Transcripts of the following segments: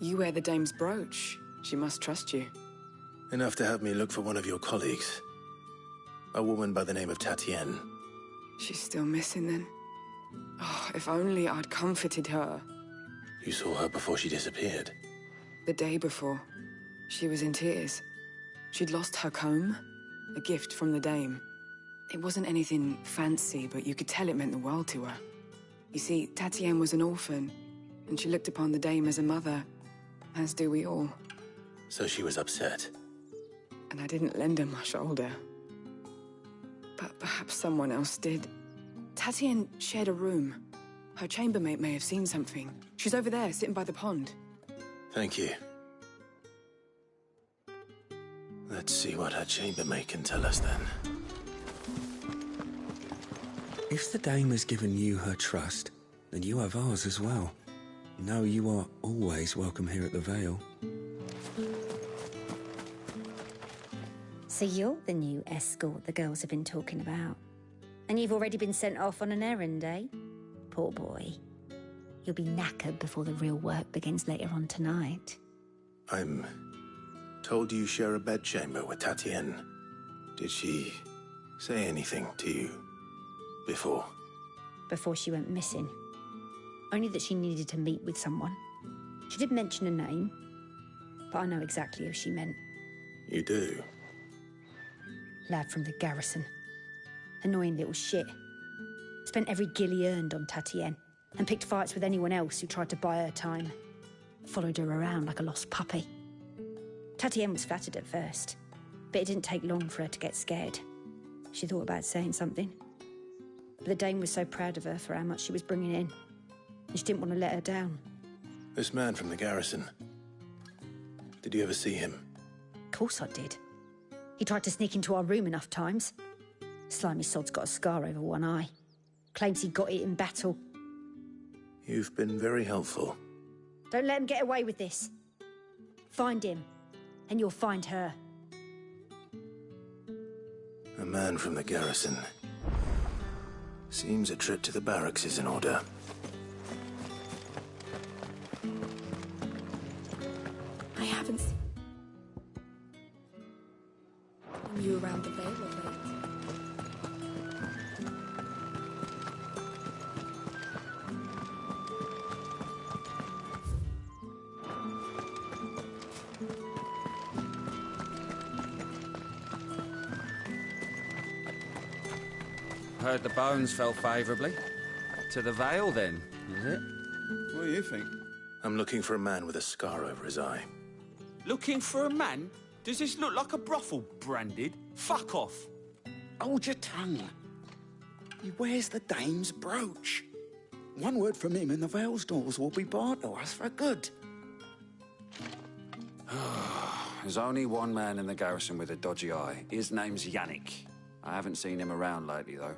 You wear the dame's brooch. She must trust you. Enough to have me look for one of your colleagues. A woman by the name of Tatienne. She's still missing then. Oh, if only I'd comforted her. You saw her before she disappeared? The day before. She was in tears. She'd lost her comb, a gift from the dame. It wasn't anything fancy, but you could tell it meant the world to her. You see, Tatienne was an orphan, and she looked upon the dame as a mother, as do we all. So she was upset. And I didn't lend her my shoulder. But perhaps someone else did. Tatienne shared a room. Her chambermaid may have seen something. She's over there, sitting by the pond. Thank you. Let's see what her chambermaid can tell us then. If the dame has given you her trust, then you have ours as well. Know you are always welcome here at the Vale. So you're the new escort the girls have been talking about. And you've already been sent off on an errand, eh? Poor boy. You'll be knackered before the real work begins later on tonight. I'm told you share a bedchamber with Tatienne. Did she say anything to you before? Before she went missing. Only that she needed to meet with someone. She did mention a name, but I know exactly who she meant. You do? Lad from the garrison. Annoying little shit. Spent every guil he earned on Tatienne, and picked fights with anyone else who tried to buy her time. Followed her around like a lost puppy. Tatienne was flattered at first, but it didn't take long for her to get scared. She thought about saying something. But the dame was so proud of her for how much she was bringing in, and she didn't want to let her down. This man from the garrison. Did you ever see him? Of course I did. He tried to sneak into our room enough times. Slimy sod's got a scar over one eye. Claims he got it in battle. You've been very helpful. Don't let him get away with this. Find him, and you'll find her. A man from the garrison. Seems a trip to the barracks is in order. I haven't seen you around the Vale of late. Heard the bones fell favourably. To the Vale, then, is it? What do you think? I'm looking for a man with a scar over his eye. Looking for a man? Does this look like a brothel branded? Fuck off. Hold your tongue. He wears the dame's brooch. One word from him and the Vale's doors will be barred to us for good. There's only one man in the garrison with a dodgy eye. His name's Yannick. I haven't seen him around lately, though.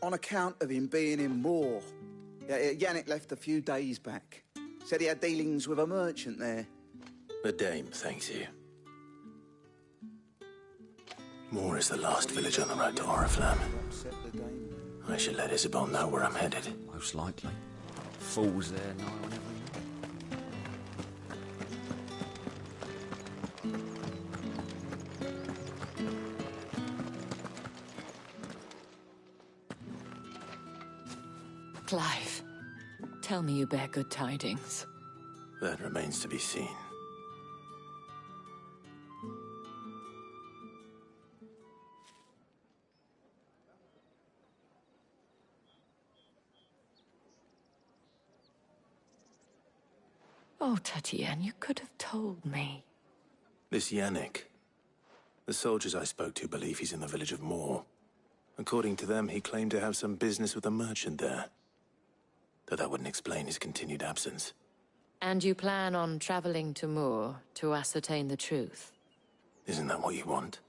On account of him being in war. Yannick left a few days back. Said he had dealings with a merchant there. The dame thanks you. Moor is the last village on the road to Oriflamme. I should let Isabel know where I'm headed. Most likely. Fools there now on every Clive, tell me you bear good tidings. That remains to be seen. Oh, Tatienne, you could have told me. This Yannick. The soldiers I spoke to believe he's in the village of Moor. According to them, he claimed to have some business with a merchant there. Though that wouldn't explain his continued absence. And you plan on traveling to Moor to ascertain the truth? Isn't that what you want?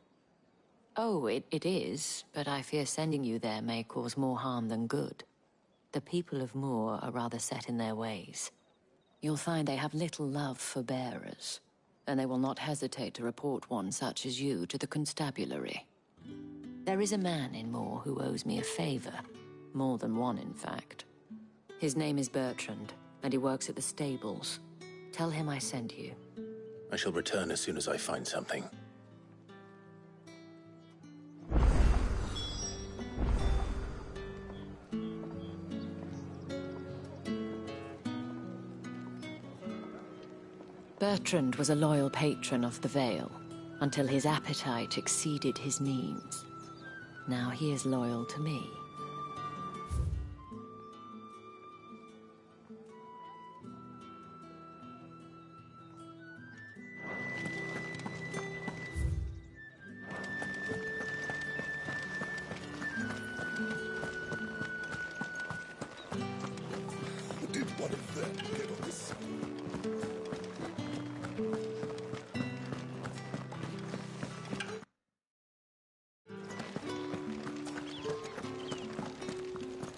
Oh, it is, but I fear sending you there may cause more harm than good. The people of Moor are rather set in their ways. You'll find they have little love for bearers, and they will not hesitate to report one such as you to the constabulary. There is a man in Moor who owes me a favor. More than one, in fact. His name is Bertrand, and he works at the stables. Tell him I sent you. I shall return as soon as I find something. Bertrand was a loyal patron of the Vale, until his appetite exceeded his means. Now he is loyal to me.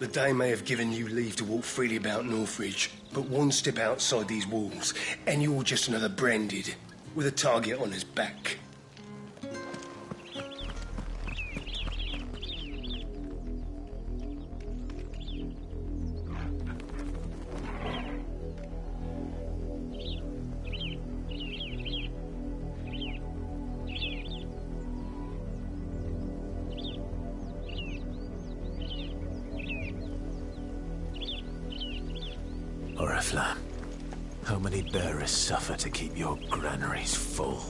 The Dame may have given you leave to walk freely about Northridge, but one step outside these walls, and you're just another branded, with a target on his back. Oriflamme, how many bearers suffer to keep your granaries full?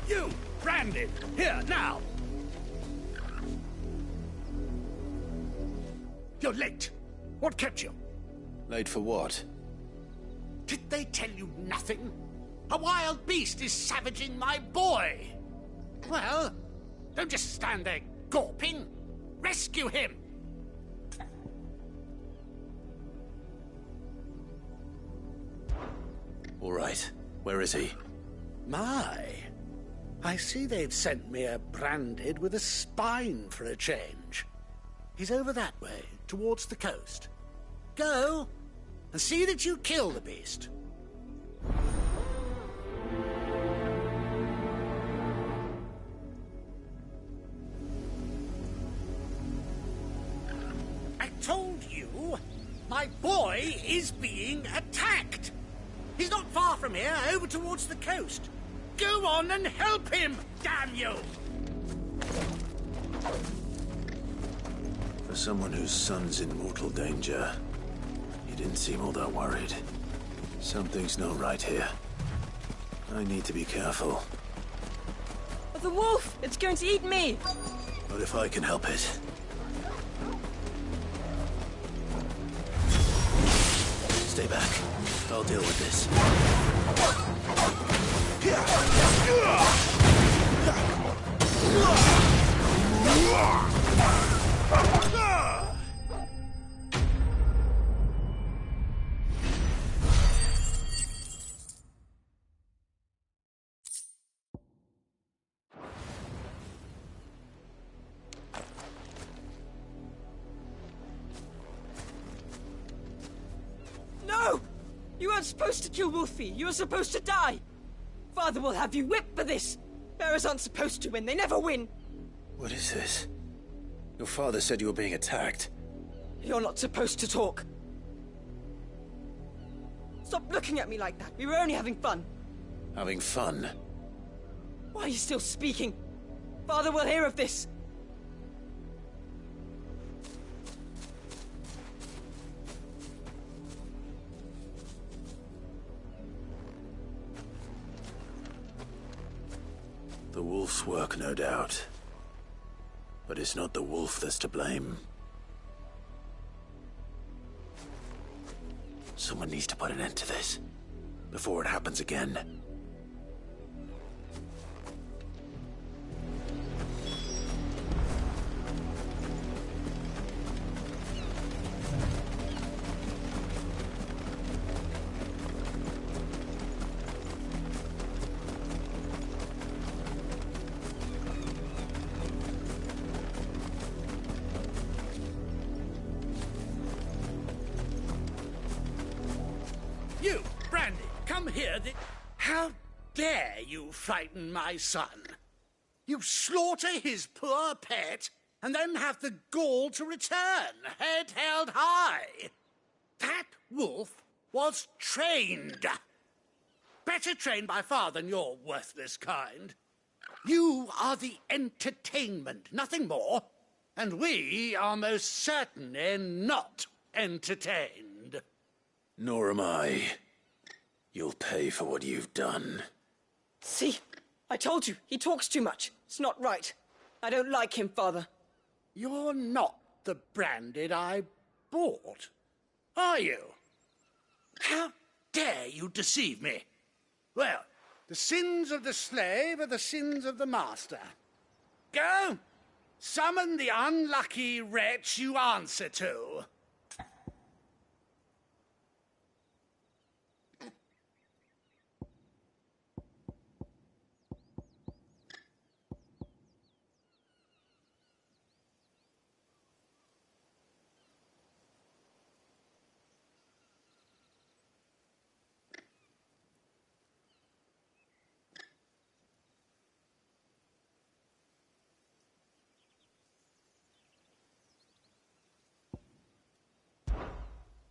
You! Branded! Here, now! You're late. What kept you? Late for what? Did they tell you nothing? A wild beast is savaging my boy! Well, don't just stand there gawping. Rescue him! All right. Where is he? My. I see they've sent me a branded with a spine for a change. He's over that way, towards the coast. Go, and see that you kill the beast. I told you, my boy is being attacked. He's not far from here, over towards the coast. Go on and help him, damn you! For someone whose son's in mortal danger, he didn't seem all that worried. Something's not right here. I need to be careful. But the wolf! It's going to eat me! What if I can help it? Stay back. I'll deal with this. No! You weren't supposed to kill Wolfie. You were supposed to die. Father will have you whipped for this. Bearers aren't supposed to win. They never win. What is this? Your father said you were being attacked. You're not supposed to talk. Stop looking at me like that. We were only having fun. Having fun? Why are you still speaking? Father will hear of this. The wolf's work, no doubt. But it's not the wolf that's to blame. Someone needs to put an end to this, before it happens again. You, Brandy, come here. How dare you frighten my son? You slaughter his poor pet, and then have the gall to return, head held high. That wolf was trained. Better trained by far than your worthless kind. You are the entertainment, nothing more. And we are most certainly not entertained. Nor am I. You'll pay for what you've done. See? I told you, he talks too much. It's not right. I don't like him, Father. You're not the branded I bought, are you? How dare you deceive me? Well, the sins of the slave are the sins of the master. Go, summon the unlucky wretch you answer to.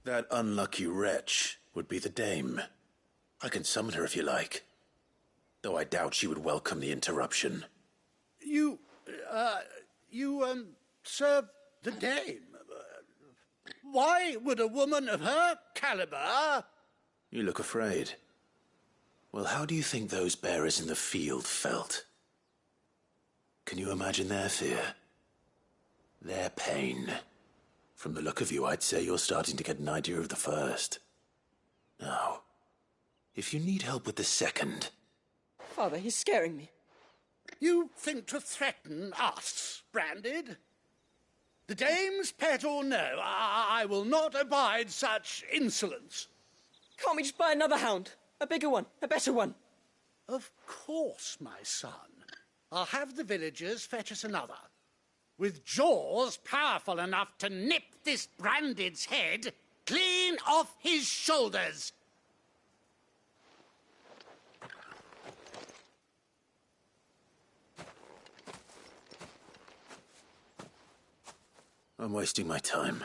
That unlucky wretch would be the dame. I can summon her if you like. Though I doubt she would welcome the interruption. You serve the dame. Why would a woman of her caliber... You look afraid. Well, how do you think those bearers in the field felt? Can you imagine their fear? Their pain? From the look of you, I'd say you're starting to get an idea of the first. Now, if you need help with the second... Father, he's scaring me. You think to threaten us, Branded? The dame's pet or no, I will not abide such insolence. Can't we just buy another hound? A bigger one, a better one. Of course, my son. I'll have the villagers fetch us another. With jaws powerful enough to nip this Branded's head clean off his shoulders. I'm wasting my time.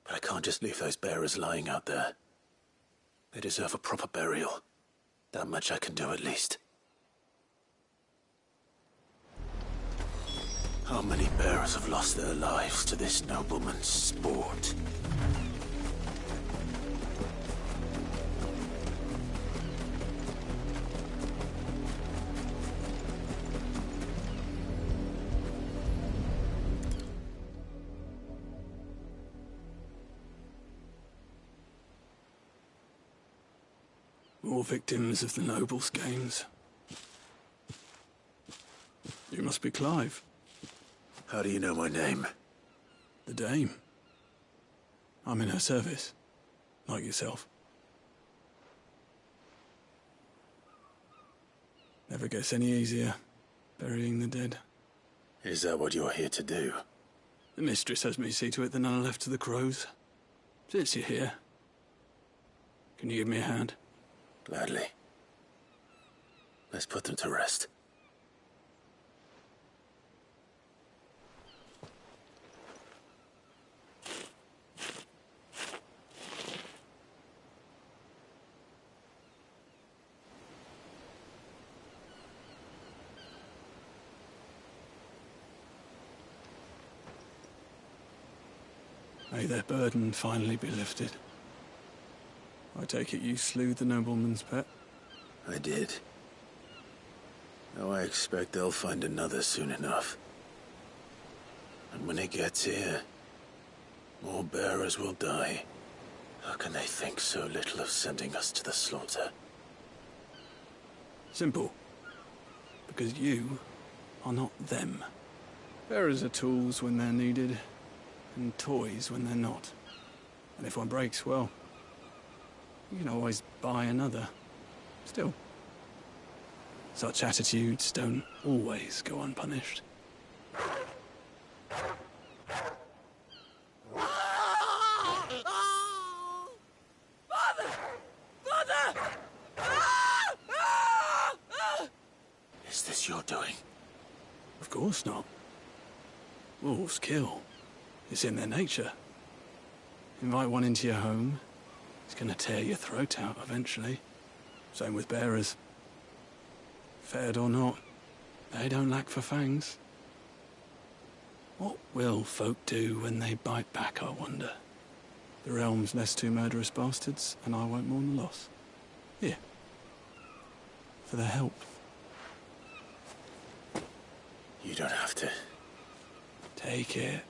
But I can't just leave those bearers lying out there. They deserve a proper burial. That much I can do at least. How many bearers have lost their lives to this nobleman's sport? More victims of the nobles' games. You must be Clive. How do you know my name? The Dame. I'm in her service, like yourself. Never gets any easier, burying the dead. Is that what you're here to do? The mistress has me see to it that none are left to the crows. Since you're here, can you give me a hand? Gladly. Let's put them to rest. May their burden finally be lifted. I take it you slew the nobleman's pet? I did. Now I expect they'll find another soon enough. And when it gets here, more bearers will die. How can they think so little of sending us to the slaughter? Simple. Because you are not them. Bearers are tools when they're needed, and toys when they're not. And if one breaks, well, you can always buy another. Still, such attitudes don't always go unpunished. Father! Father! Is this your doing? Of course not. Wolves kill. It's in their nature. Invite one into your home, it's gonna tear your throat out eventually. Same with bearers. Fed or not, they don't lack for fangs. What will folk do when they bite back, I wonder? The realm's less two murderous bastards, and I won't mourn the loss. Here. For their help. You don't have to. Take it.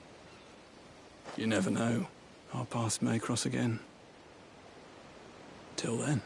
You never know. Our paths may cross again. Till then.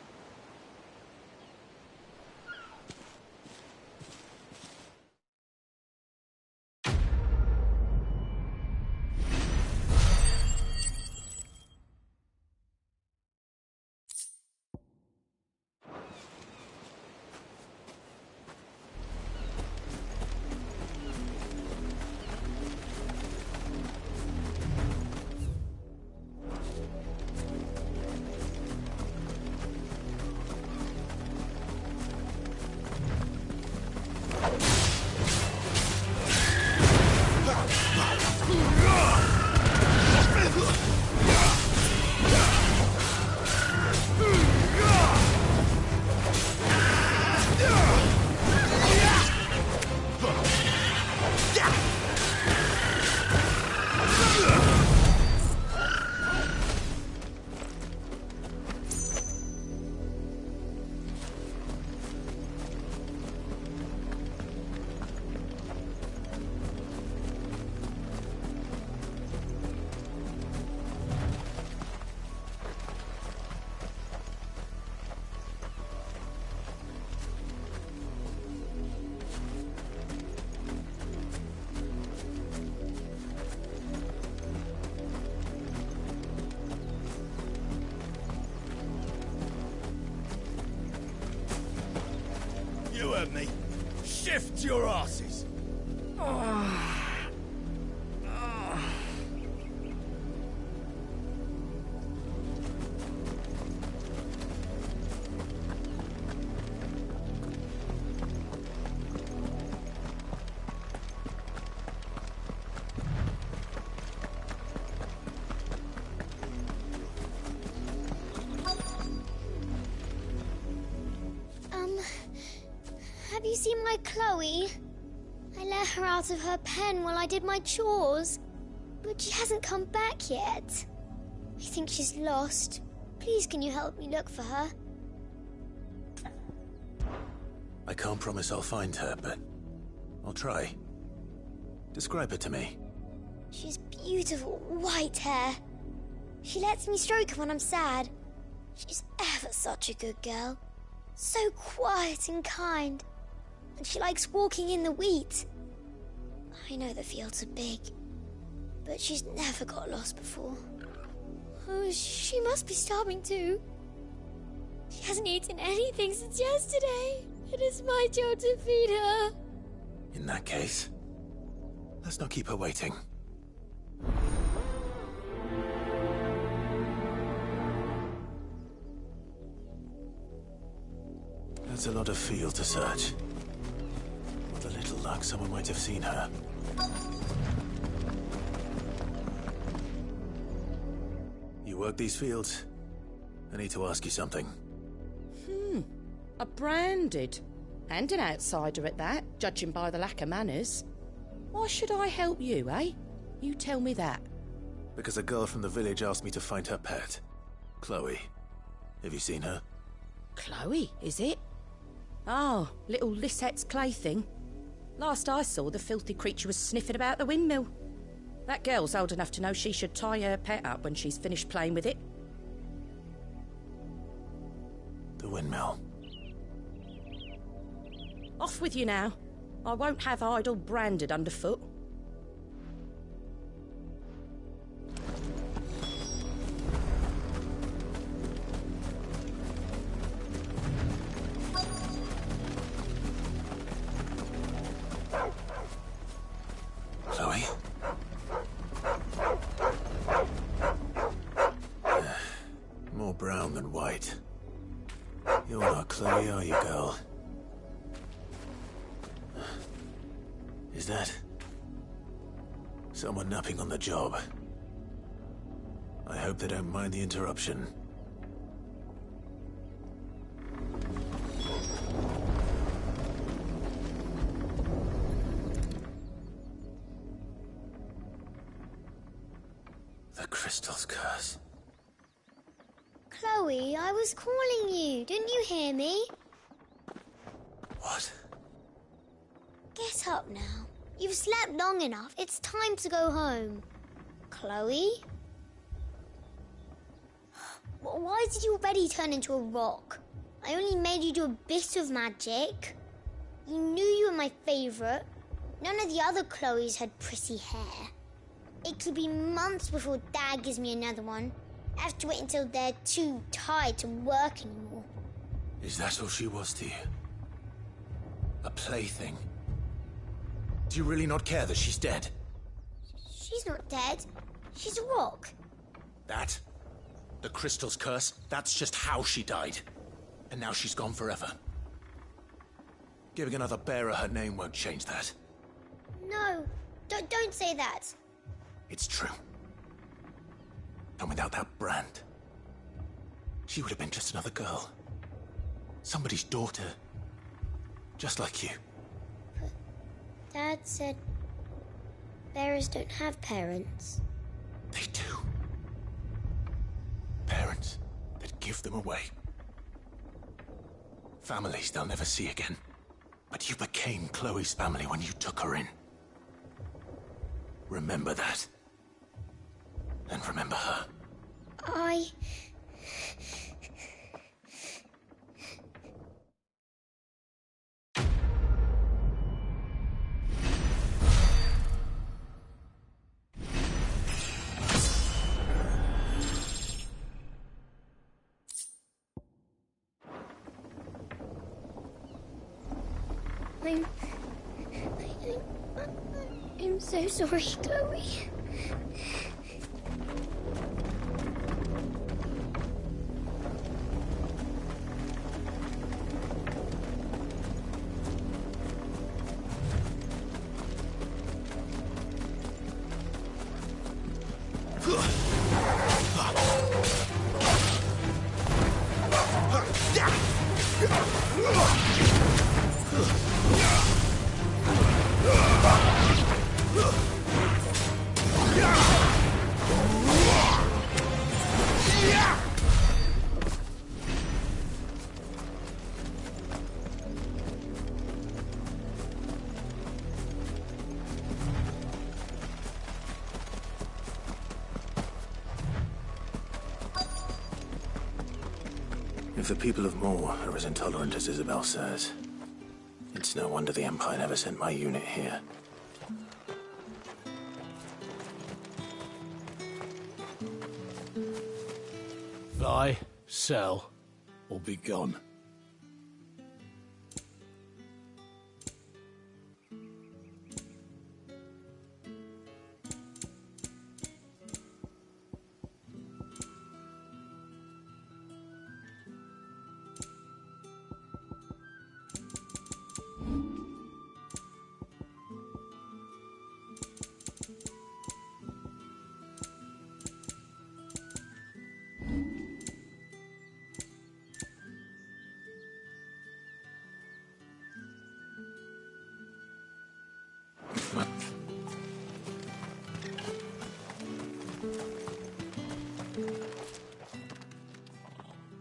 heard me. Shift your asses. Have you seen my Chloe? I let her out of her pen while I did my chores, but she hasn't come back yet. I think she's lost. Please, can you help me look for her? I can't promise I'll find her, but I'll try. Describe her to me. She's beautiful white hair. She lets me stroke her when I'm sad. She's ever such a good girl. So quiet and kind. And she likes walking in the wheat. I know the fields are big, but she's never got lost before. Oh, she must be starving too. She hasn't eaten anything since yesterday. It is my job to feed her. In that case, let's not keep her waiting. That's a lot of field to search. With a little luck, someone might have seen her. You work these fields? I need to ask you something. A branded. And an outsider at that, judging by the lack of manners. Why should I help you, eh? You tell me that. Because a girl from the village asked me to find her pet. Chloe. Have you seen her? Chloe, is it? Oh, little Lisette's plaything. Last I saw, the filthy creature was sniffing about the windmill. That girl's old enough to know she should tie her pet up when she's finished playing with it. The windmill. Off with you now. I won't have idle branded underfoot. Chloe? More brown than white. You're not Chloe, are you, girl? Is that someone napping on the job? I hope they don't mind the interruption. The crystal's curse. Chloe, I was calling you. Didn't you hear me? What? Get up now. You've slept long enough. It's time to go home. Chloe? Why did you already turn into a rock? I only made you do a bit of magic. You knew you were my favourite. None of the other Chloes had pretty hair. It could be months before Dad gives me another one. I have to wait until they're too tired to work anymore. Is that all she was to you? A plaything? Do you really not care that she's dead? She's not dead. She's a rock. That? The crystal's curse? That's just how she died. And now she's gone forever. Giving another bearer her name won't change that. No, don't say that. It's true. And without that brand, she would have been just another girl. Somebody's daughter. Just like you. But Dad said bearers don't have parents. They do. Parents that give them away. Families they'll never see again. But you became Chloe's family when you took her in. Remember that. And remember her. I'm so sorry, Chloe. If the people of Moor are as intolerant as Isabel says, it's no wonder the Empire never sent my unit here. Buy, sell, or be gone.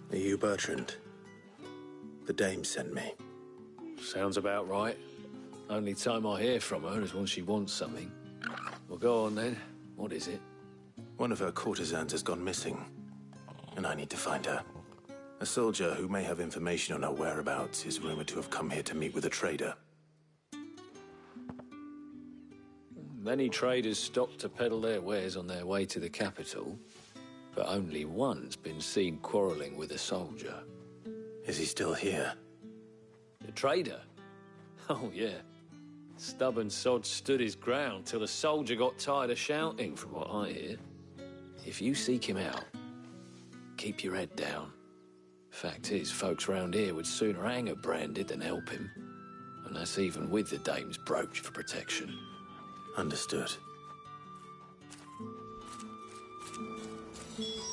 Are you Bertrand? The dame sent me. Sounds about right. Only time I hear from her is when she wants something. Well, go on then. What is it? One of her courtesans has gone missing, and I need to find her. A soldier who may have information on her whereabouts is rumored to have come here to meet with a trader. Many traders stop to peddle their wares on their way to the capital, but only one's been seen quarrelling with a soldier. Is he still here? The trader? Oh, yeah. Stubborn sod stood his ground till the soldier got tired of shouting, from what I hear. If you seek him out, keep your head down. Fact is, folks round here would sooner hang a branded than help him. And that's even with the dame's brooch for protection. Understood.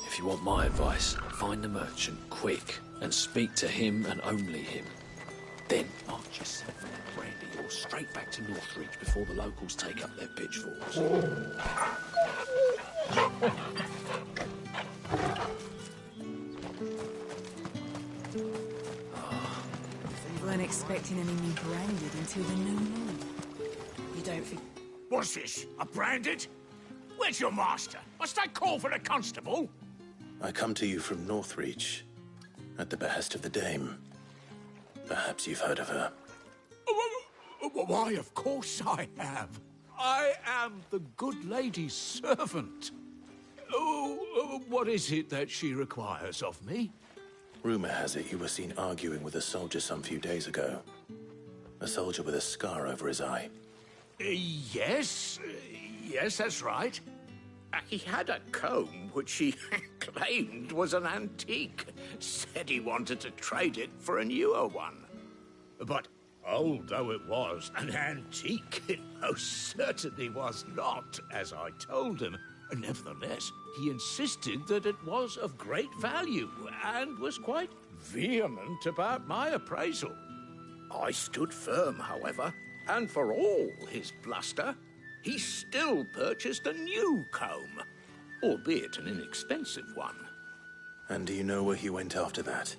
If you want my advice, find the merchant quick and speak to him and only him. Then march yourself and brandy or straight back to Northreach before the locals take up their pitchforks. So you weren't expecting any new branded until the new moon. You don't think... What's this? A branded? Where's your master? Must I call for a constable? I come to you from Northreach, at the behest of the dame. Perhaps you've heard of her. Why, of course I have. I am the good lady's servant. Oh, what is it that she requires of me? Rumor has it you were seen arguing with a soldier some few days ago. A soldier with a scar over his eye. Yes, that's right. He had a comb which he claimed was an antique. Said he wanted to trade it for a newer one. But old though it was, an antique it most certainly was not, as I told him. Nevertheless, he insisted that it was of great value and was quite vehement about my appraisal. I stood firm, however, and for all his bluster, he still purchased a new comb, albeit an inexpensive one. And do you know where he went after that?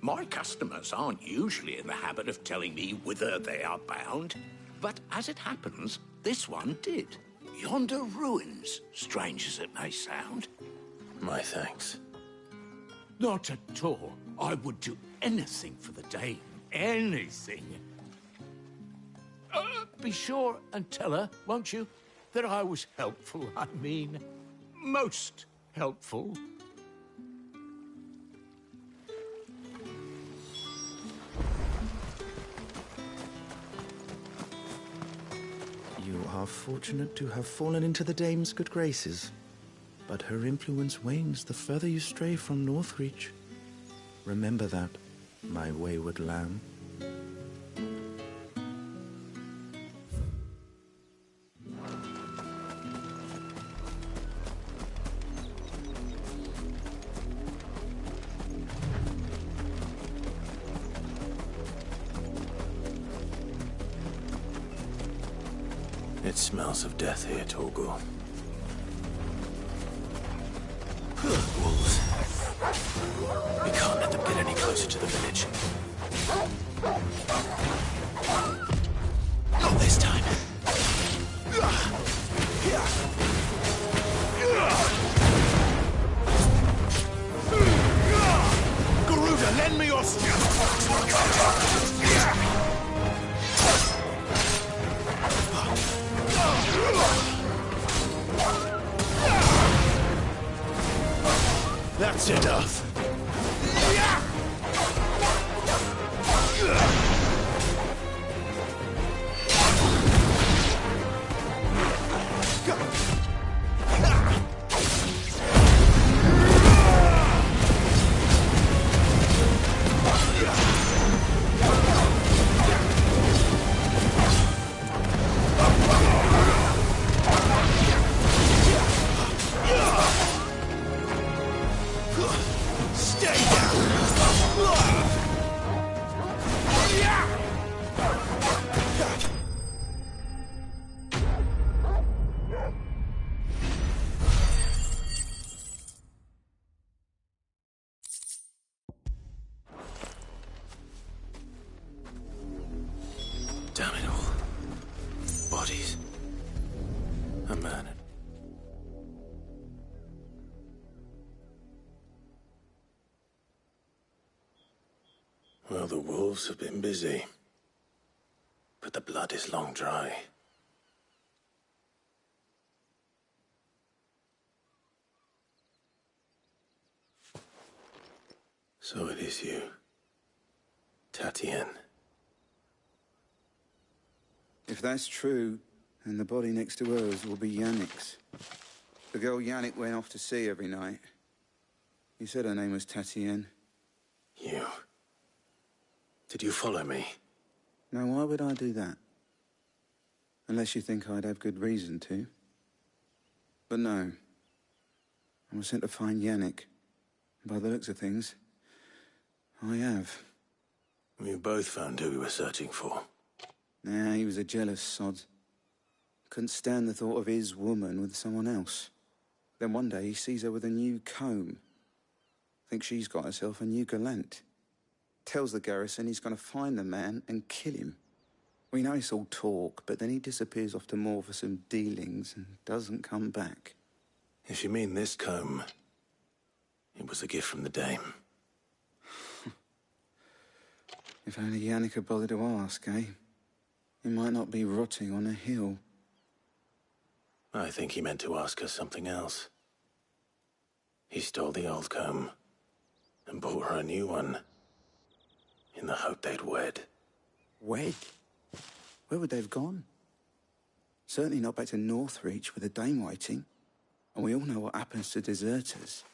My customers aren't usually in the habit of telling me whither they are bound, but as it happens, this one did. Yonder ruins, strange as it may sound. My thanks. Not at all. I would do anything for the dame. Anything. Be sure and tell her, won't you, that I was helpful. I mean, most helpful. are fortunate to have fallen into the dame's good graces, but her influence wanes the further you stray from Northreach. Remember that, my wayward lamb. It smells of death here, Torgor. Wolves. We can't let them get any closer to the village. Not this time. Garuda, lend me your That's enough. Damn it all. Bodies. A man. Well, the wolves have been busy. But the blood is long dry. So it is you, Tatien. If that's true, then the body next to hers will be Yannick's. The girl Yannick went off to sea every night. You said her name was Tatien. You. Did you follow me? Now, why would I do that? Unless you think I'd have good reason to. But no. I was sent to find Yannick. By the looks of things, I have. We both found who we were searching for. Nah, he was a jealous sod. Couldn't stand the thought of his woman with someone else. Then one day he sees her with a new comb. Thinks she's got herself a new gallant. Tells the garrison he's going to find the man and kill him. We know it's all talk, but then he disappears off to Moor for some dealings and doesn't come back. If you mean this comb, it was a gift from the dame. If only Yannick had bothered to ask, eh? He might not be rotting on a hill. I think he meant to ask her something else. He stole the old comb and bought her a new one in the hope they'd wed. Wed? Where would they have gone? Certainly not back to Northreach with a dame waiting. And we all know what happens to deserters.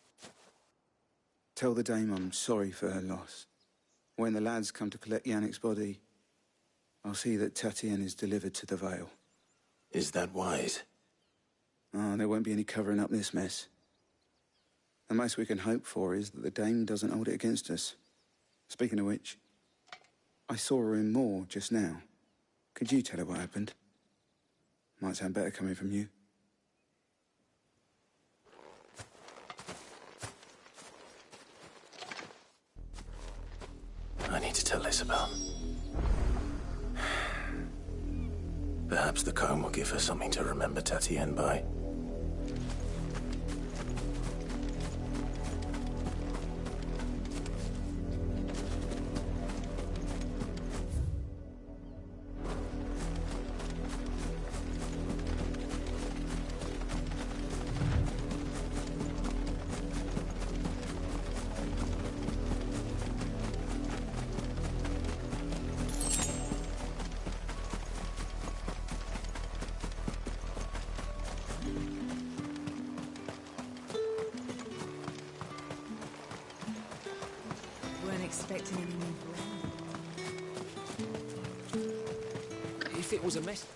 Tell the dame I'm sorry for her loss. When the lads come to collect Yannick's body, I'll see that Tatien is delivered to the Vale. Is that wise? Oh, there won't be any covering up this mess. The most we can hope for is that the dame doesn't hold it against us. Speaking of which, I saw her in Moor just now. Could you tell her what happened? Might sound better coming from you. I need to tell Isabel. Perhaps the comb will give her something to remember Tatien by. weren't expecting any new brand. If it was a mess...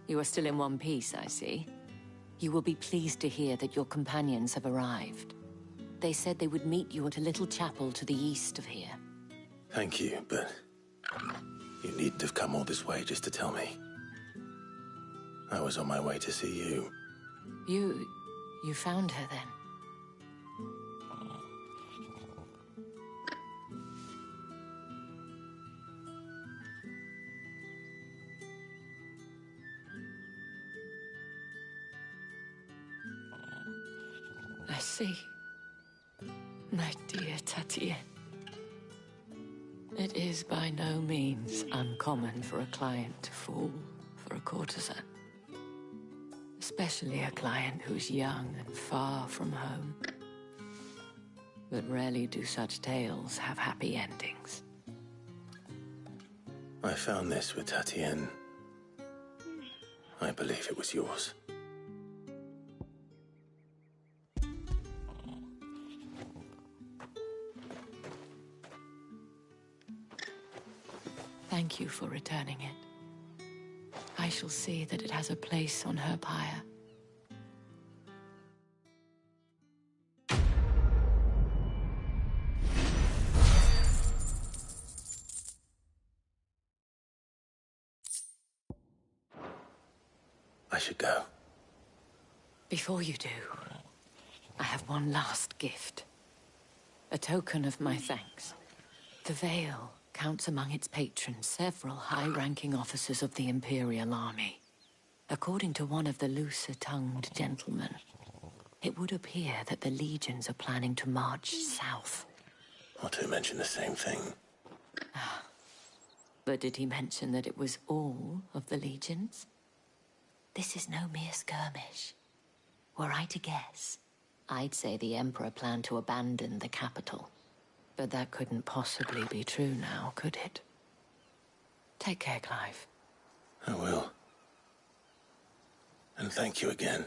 You are still in one piece, I see. You will be pleased to hear that your companions have arrived. They said they would meet you at a little chapel to the east of here. Thank you, but you needn't have come all this way just to tell me. I was on my way to see you. You found her then? I see. My dear Tatien. It is by no means uncommon for a client to fall for a courtesan. Especially a client who's young and far from home. But rarely do such tales have happy endings. I found this with Tatien. I believe it was yours. Thank you for returning it. I shall see that it has a place on her pyre. I should go. Before you do, I have one last gift. A token of my thanks. The Veil counts among its patrons several high-ranking officers of the Imperial Army. According to one of the looser-tongued gentlemen, it would appear that the legions are planning to march south. Or to mention the same thing. But did he mention that it was all of the legions? This is no mere skirmish. Were I to guess, I'd say the Emperor planned to abandon the capital. But that couldn't possibly be true now, could it? Take care, Clive. I will. And thank you again.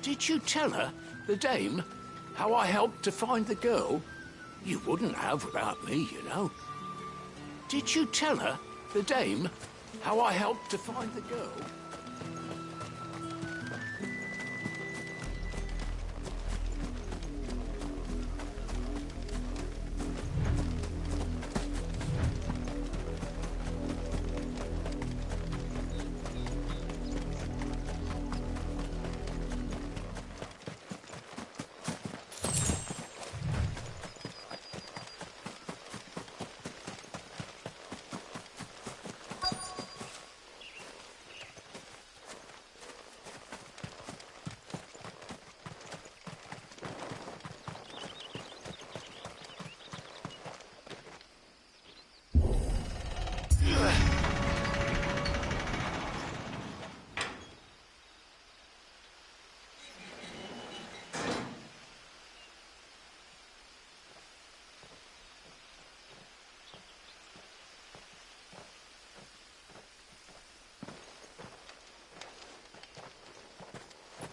Did you tell her, the dame, how I helped to find the girl? You wouldn't have without me, you know. Did you tell her, the dame, how I helped to find the girl?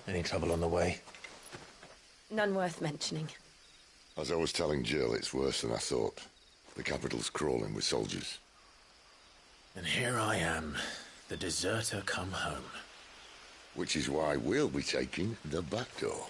Any trouble on the way? None worth mentioning. As I was telling Jill, it's worse than I thought. The capital's crawling with soldiers. And here I am, the deserter come home. Which is why we'll be taking the back door.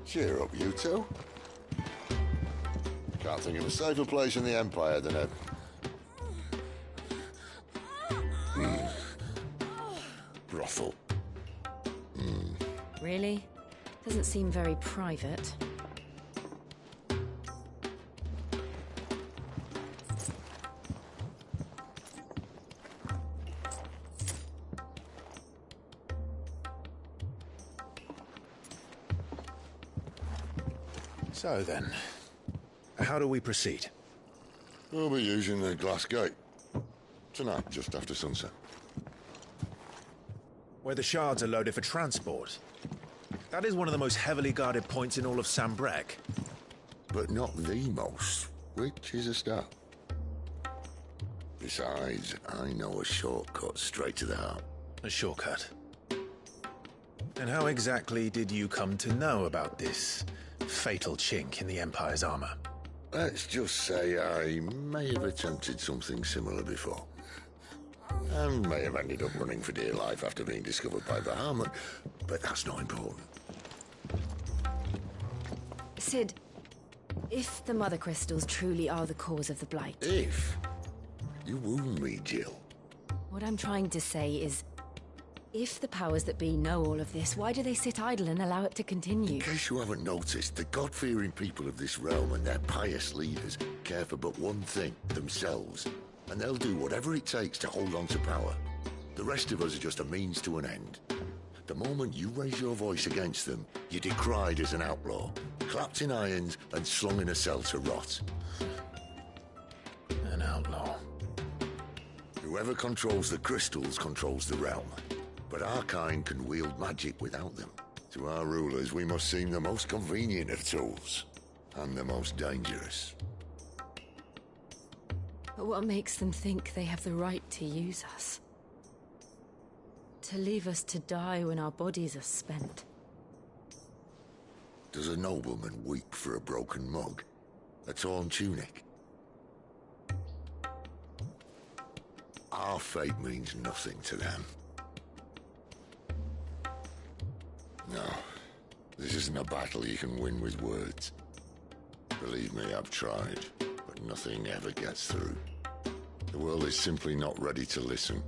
Cheer up, you two. Can't think of a safer place in the Empire than a... brothel. Really? Doesn't seem very private. So then, how do we proceed? We'll be using the glass gate. Tonight, just after sunset. Where the shards are loaded for transport. That is one of the most heavily guarded points in all of Sambrek. But not the most, which is a start. Besides, I know a shortcut straight to the heart. A shortcut? And how exactly did you come to know about this fatal chink in the Empire's armor? Let's just say I may have attempted something similar before. And may have ended up running for dear life after being discovered by Bahamut, but that's not important. Sid, if the Mother Crystals truly are the cause of the Blight... If? You wound me, Jill. What I'm trying to say is, if the powers that be know all of this, why do they sit idle and allow it to continue? In case you haven't noticed, the God-fearing people of this realm and their pious leaders care for but one thing, themselves. And they'll do whatever it takes to hold on to power. The rest of us are just a means to an end. The moment you raise your voice against them, you're decried as an outlaw, clapped in irons and slung in a cell to rot. An outlaw. Whoever controls the crystals controls the realm. But our kind can wield magic without them. To our rulers, we must seem the most convenient of tools. And the most dangerous. But what makes them think they have the right to use us? To leave us to die when our bodies are spent? Does a nobleman weep for a broken mug? A torn tunic? Our fate means nothing to them. No, this isn't a battle you can win with words. Believe me, I've tried, but nothing ever gets through. The world is simply not ready to listen.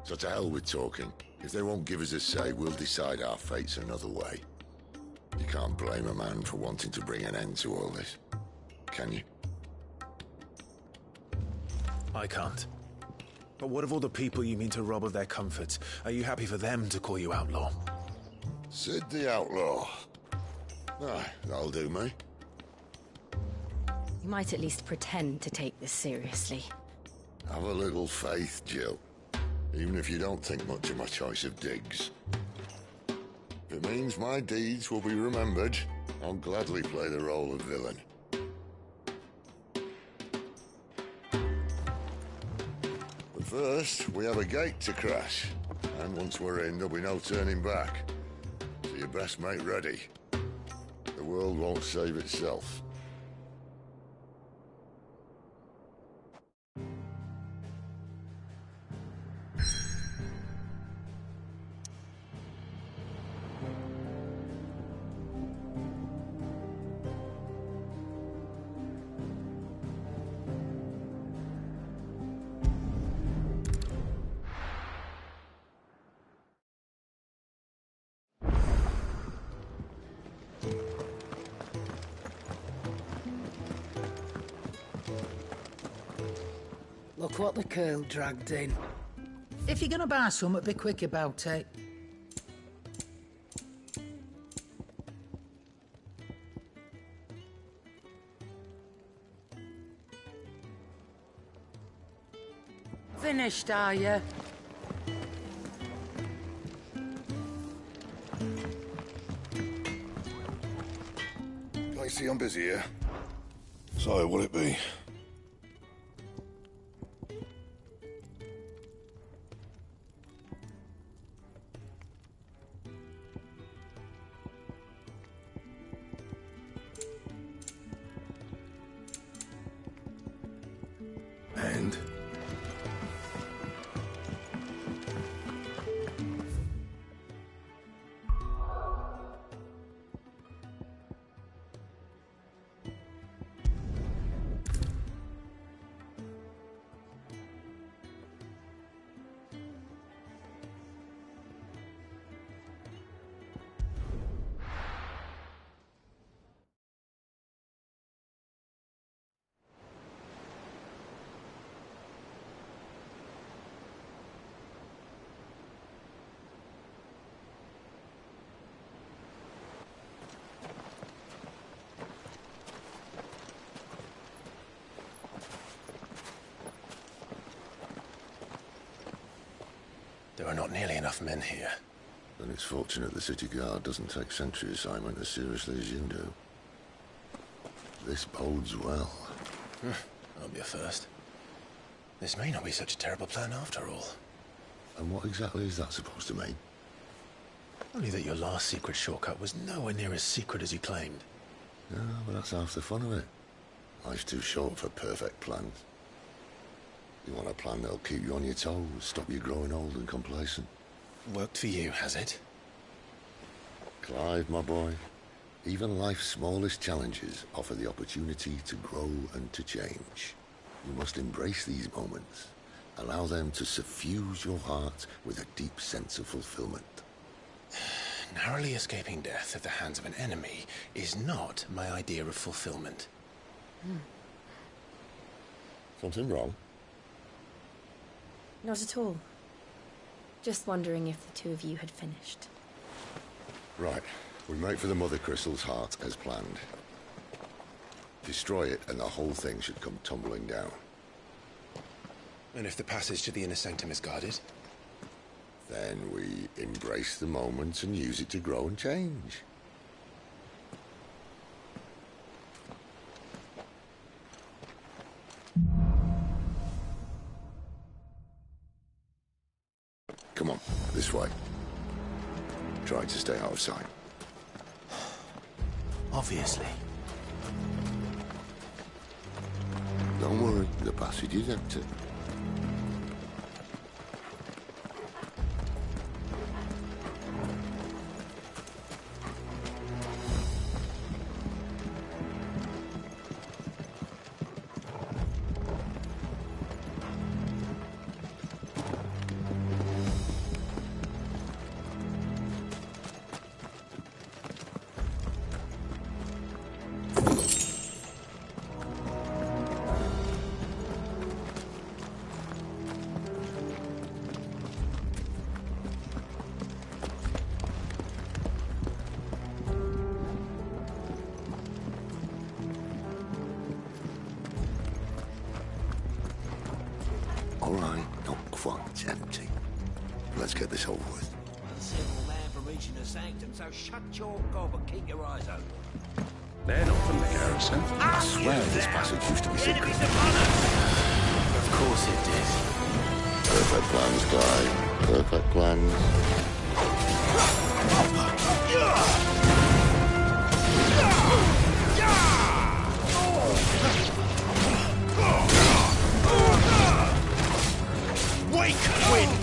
So to hell with talking. If they won't give us a say, we'll decide our fates another way. You can't blame a man for wanting to bring an end to all this, can you? I can't. But what of all the people you mean to rob of their comforts? Are you happy for them to call you outlaw? Sid the Outlaw. That'll do me. You might at least pretend to take this seriously. Have a little faith, Jill. Even if you don't think much of my choice of digs. If it means my deeds will be remembered, I'll gladly play the role of villain. But first, we have a gate to crash. And once we're in, there'll be no turning back. So you best make ready. The world won't save itself. Look what the curl dragged in. If you're gonna buy something, be quick about it. Finished, are you? I see I'm busy here. So, will it be? are not nearly enough men here. Then it's fortunate the city guard doesn't take sentry assignment as seriously as you do. This bodes well. That'll be a first. This may not be such a terrible plan after all. And what exactly is that supposed to mean? Only that your last secret shortcut was nowhere near as secret as you claimed. Yeah, but that's half the fun of it. Life's too short for perfect plans. You want a plan that'll keep you on your toes, stop you growing old and complacent. Worked for you, has it? Clive, my boy, even life's smallest challenges offer the opportunity to grow and to change. You must embrace these moments. Allow them to suffuse your heart with a deep sense of fulfillment. Narrowly escaping death at the hands of an enemy is not my idea of fulfillment. Something wrong? Not at all. Just wondering if the two of you had finished. Right. We make for the Mother Crystal's heart as planned. Destroy it and the whole thing should come tumbling down. And if the passage to the inner sanctum is guarded? Then we embrace the moment and use it to grow and change. Come on, this way. Try to stay out of sight. Obviously. Don't worry, the passage is empty. All right, not quite empty. Let's get this over with. We'll save the man from reaching the sanctum, so shut your gob and keep your eyes open. They're not from the garrison. I swear this passage used to be secret. Of course it did. Perfect plans, Clive. Perfect plans. Wake, wind!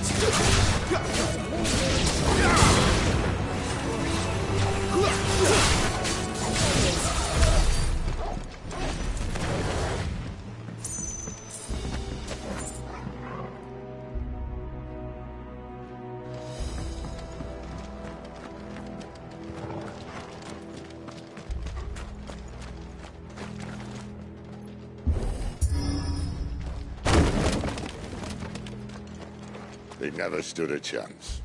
They never stood a chance.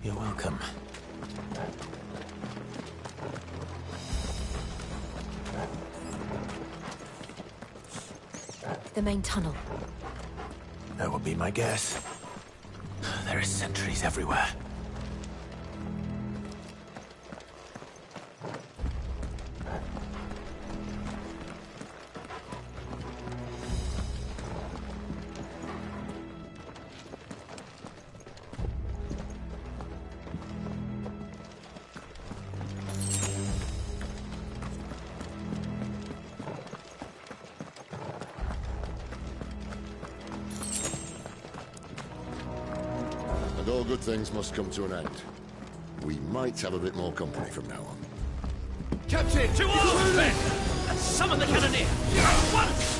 You're welcome. The main tunnel. That would be my guess. There are sentries everywhere. And all good things must come to an end. We might have a bit more company from now on. Captain! To arms, men! And summon the cannoneer! At once!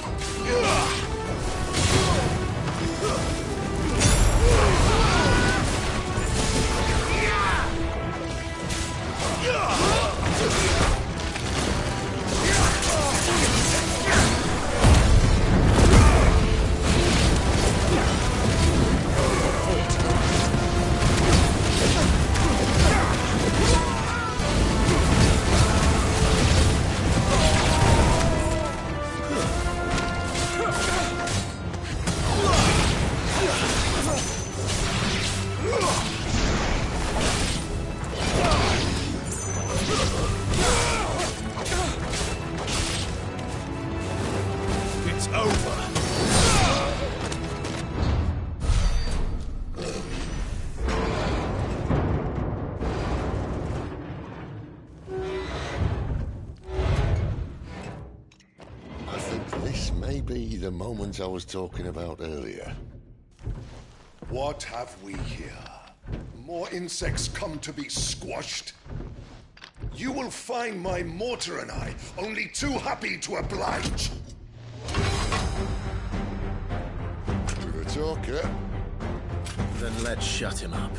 may be the moment I was talking about earlier. What have we here? More insects come to be squashed? You will find my mortar and I only too happy to oblige. With a talker. Then let's shut him up.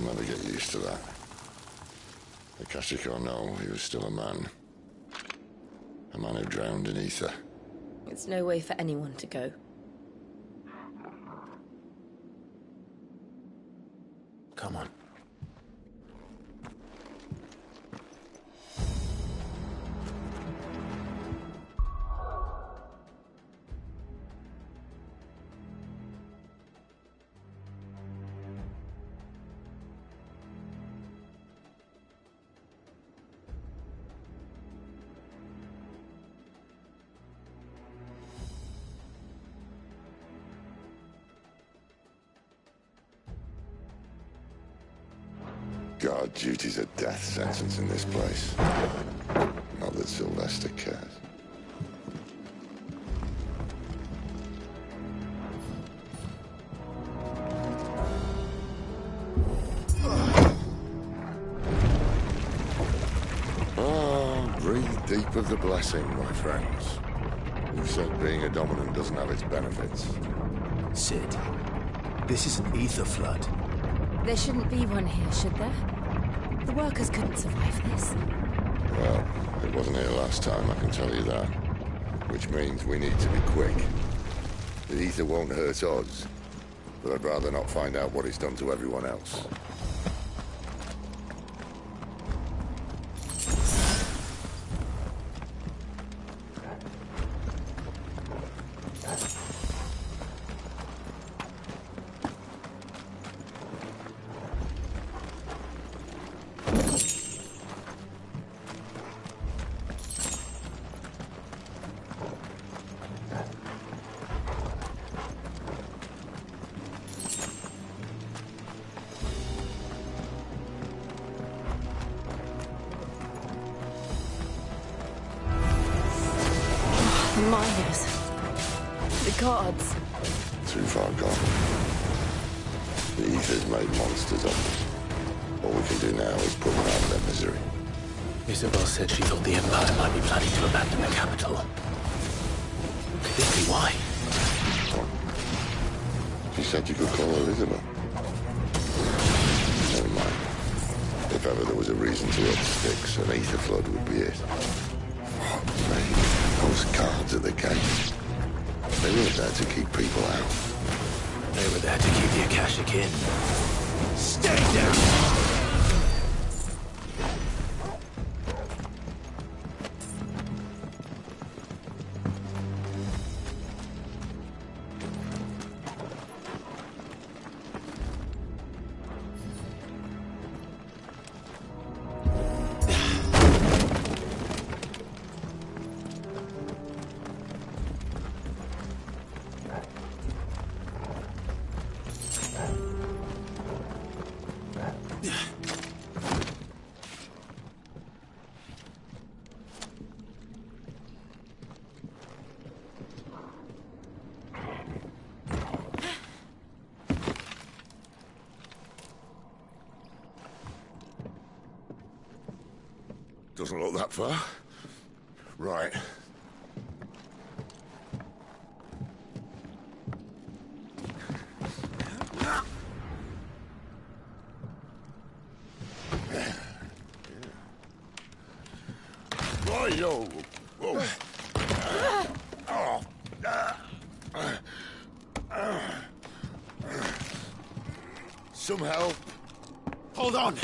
never get used to that. Akashic or no, he was still a man. A man who drowned in ether. It's no way for anyone to go. Come on. Guard duty's a death sentence in this place. Not that Sylvester cares. Breathe deep of the blessing, my friends. Who said being a dominant doesn't have its benefits? Sid, this is an ether flood. There shouldn't be one here, should there? The workers couldn't survive this. Well, it wasn't here last time, I can tell you that. Which means we need to be quick. The ether won't hurt us, but I'd rather not find out what it's done to everyone else. The miners. The guards. Too far gone. The ether's made monsters of us. All we can do now is put them out of their misery. Isabel said she thought the Empire might be planning to abandon the capital. Could this be why? She said you could call her Isabel. Never mind. If ever there was a reason to up sticks, an ether flood would be it. What, mate? Those guards at the gate. They weren't there to keep people out. They were there to keep the Akashic in. Stay down! Doesn't look that far. Right. Right-o. Whoa. Some help. Hold on!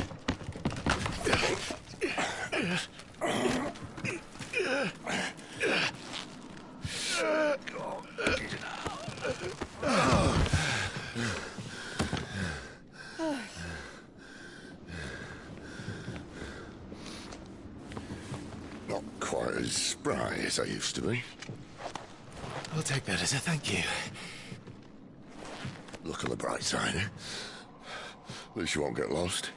Not quite as spry as I used to be. I'll take that as a thank you. Look on the bright side, eh? At least you won't get lost.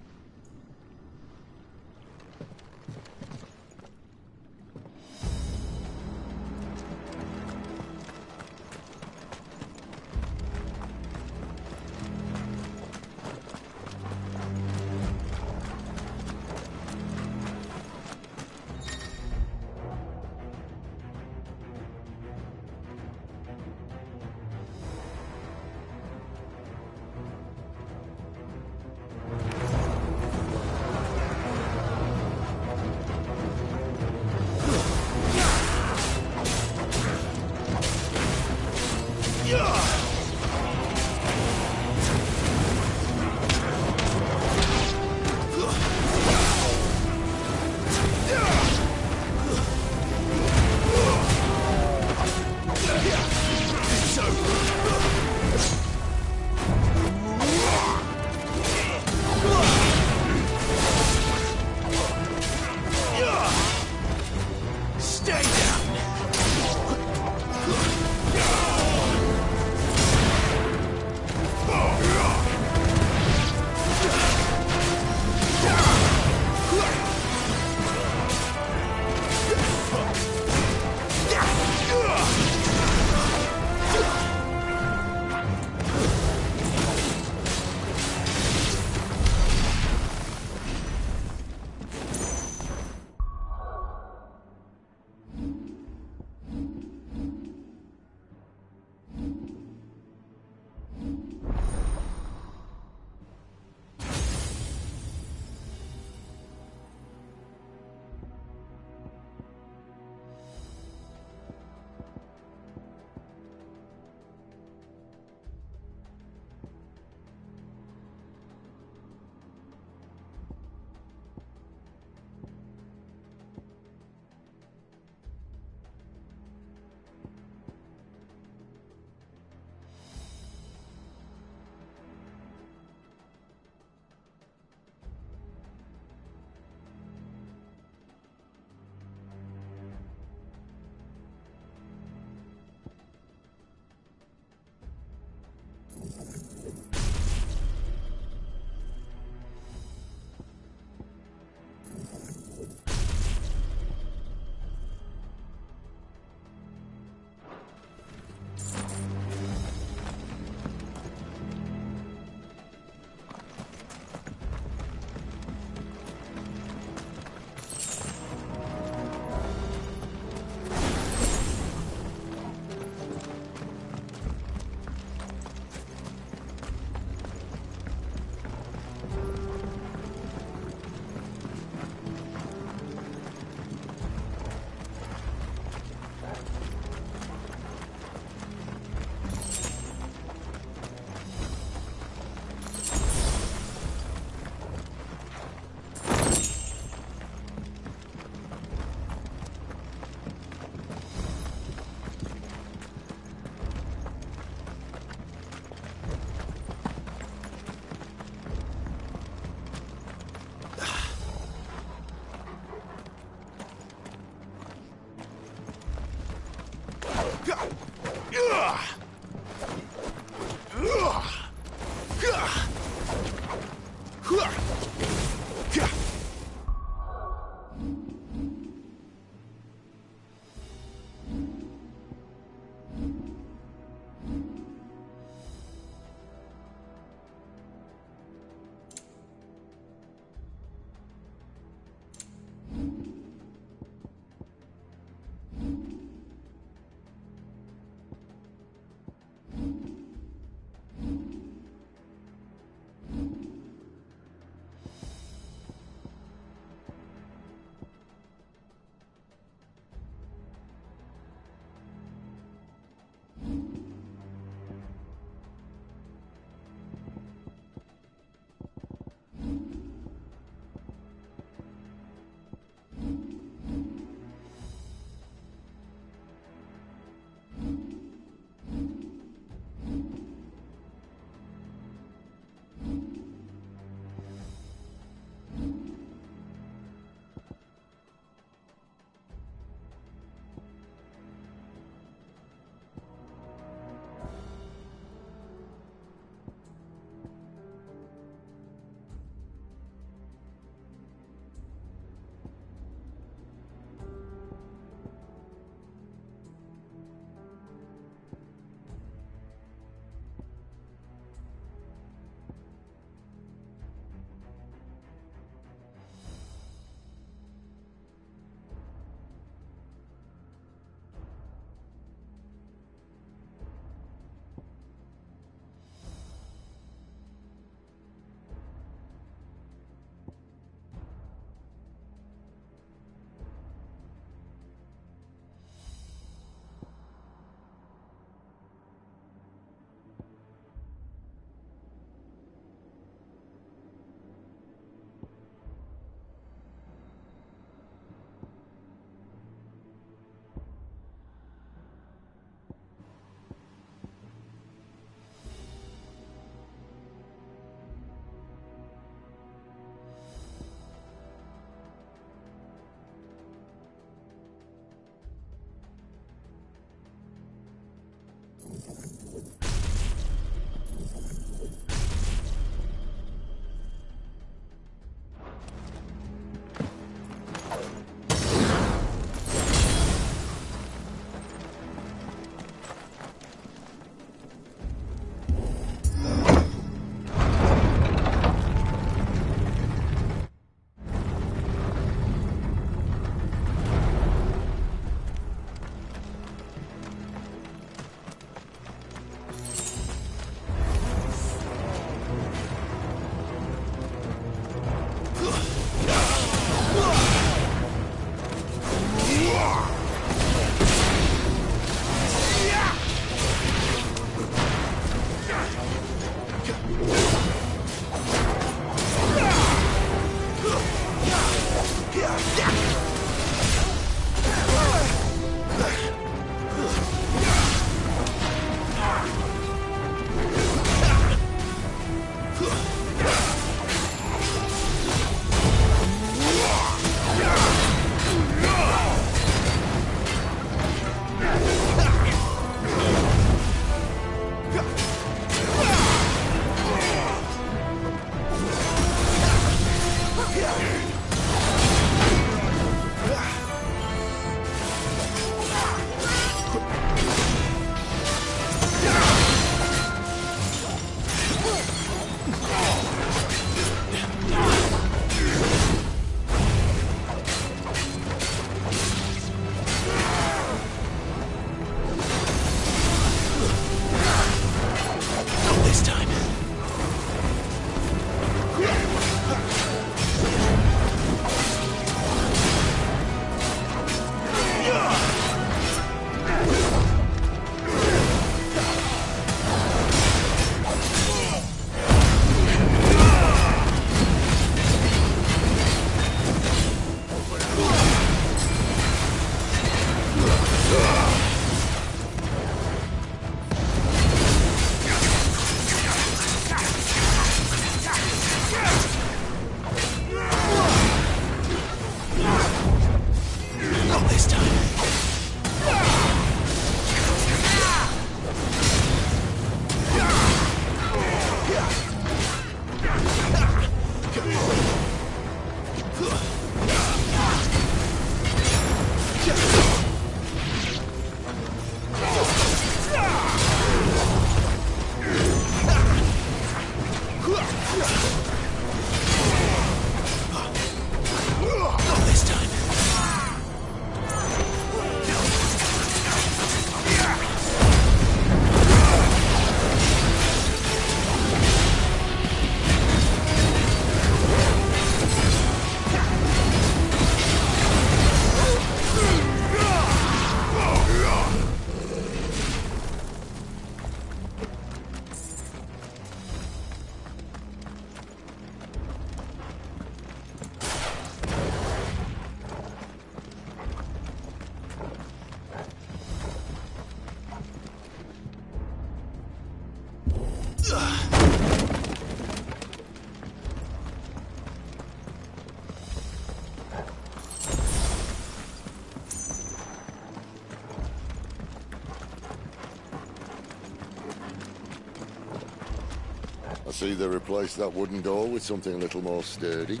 I see they replaced that wooden door with something a little more sturdy.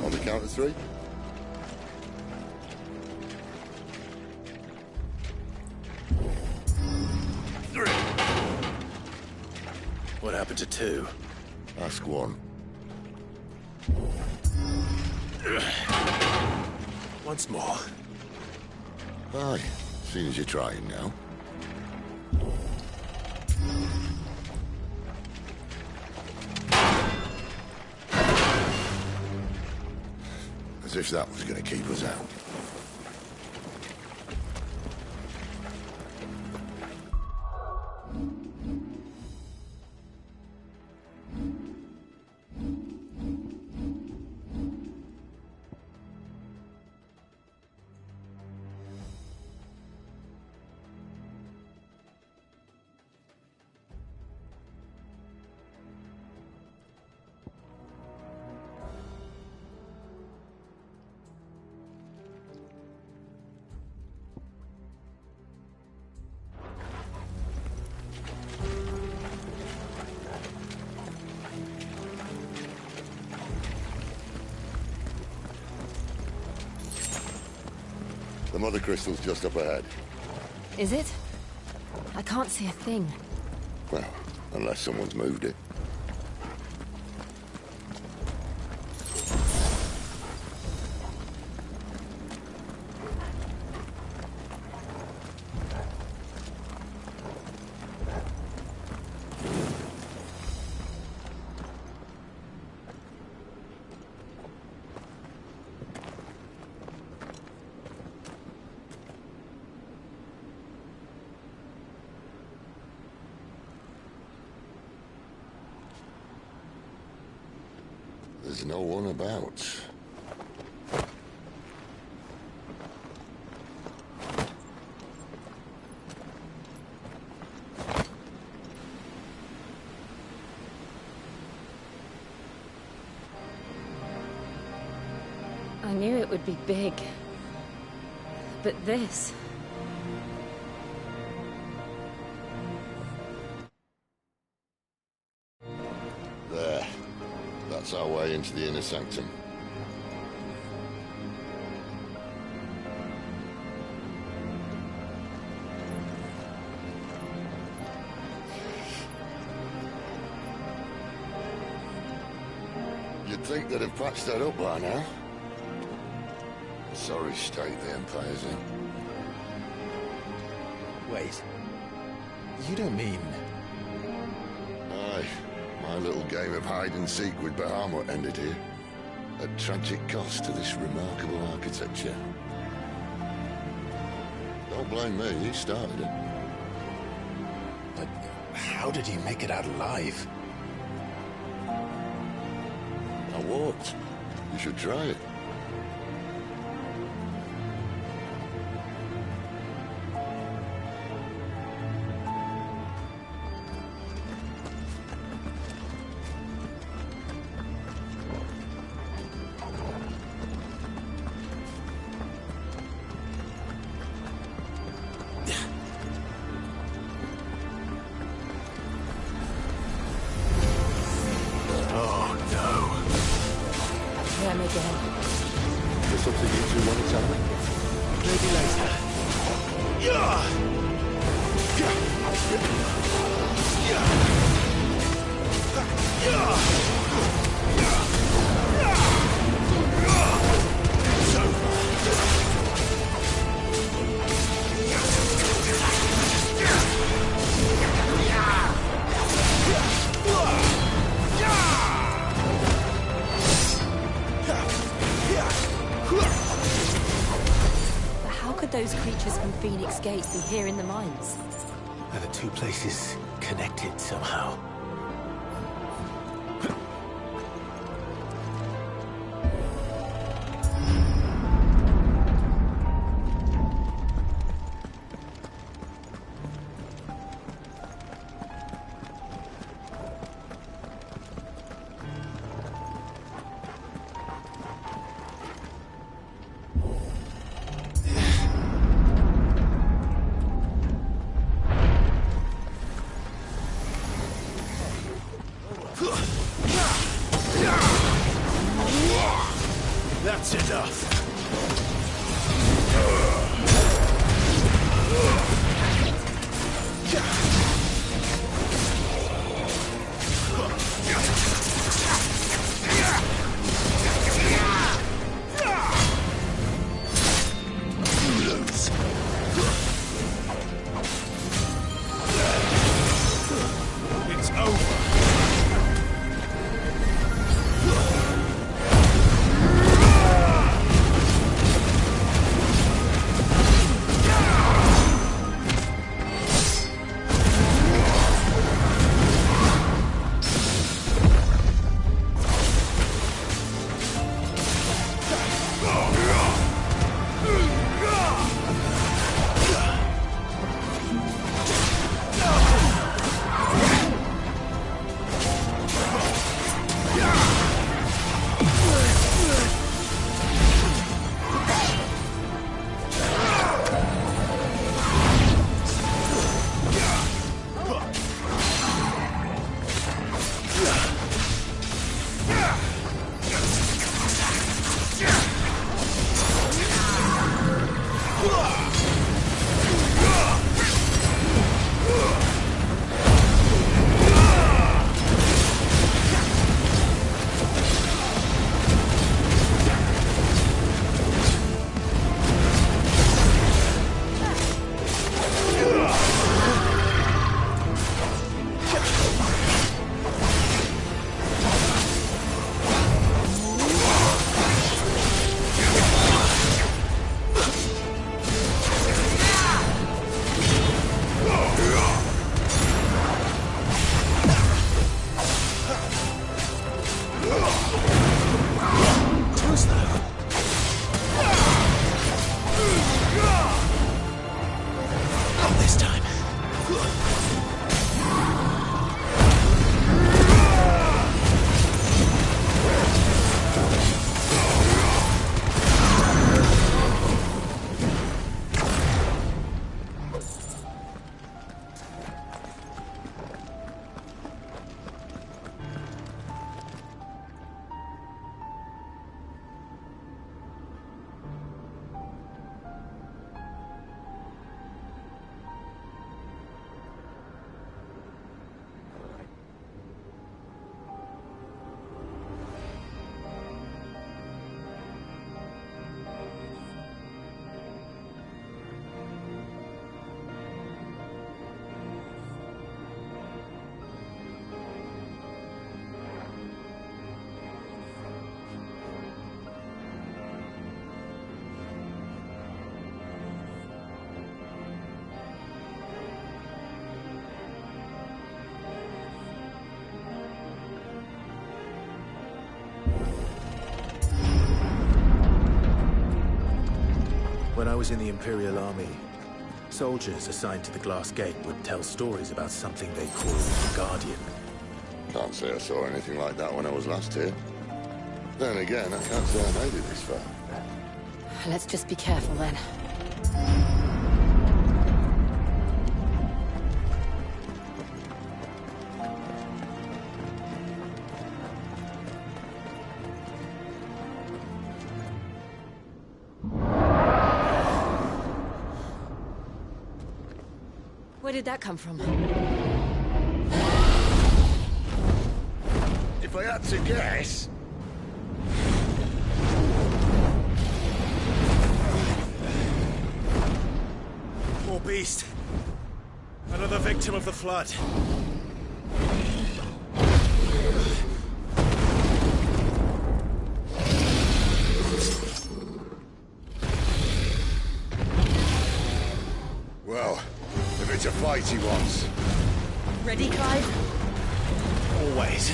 On the count of three. What happened to two? Ask one. Once more. Aye, seeing as you're trying now. As if that was going to keep us out. The mother crystal's just up ahead. Is it? I can't see a thing. Well, unless someone's moved it. There's no one about. I knew it would be big. But this... There. That's our way into the inner sanctum. You'd think they'd have patched that up by now. Sorry state the Empire's in. Wait. You don't mean... Aye. My little game of hide-and-seek with Bahamut ended here. At tragic cost to this remarkable architecture. Don't blame me, he started it. But how did he make it out alive? I walked. You should try it. There's something you two want to tell me? Maybe later. Those creatures from Phoenix Gates be here in the mines? Are the two places connected somehow? That's enough. It's over. Too slow. Not this time. When I was in the Imperial Army, soldiers assigned to the Glass Gate would tell stories about something they called the Guardian. Can't say I saw anything like that when I was last here. Then again, I can't say I made it this far. Let's just be careful then. Where did that come from? If I had to guess... Poor beast. Another victim of the Flood. Well, if it's a fight he wants. Ready, Clive? Always.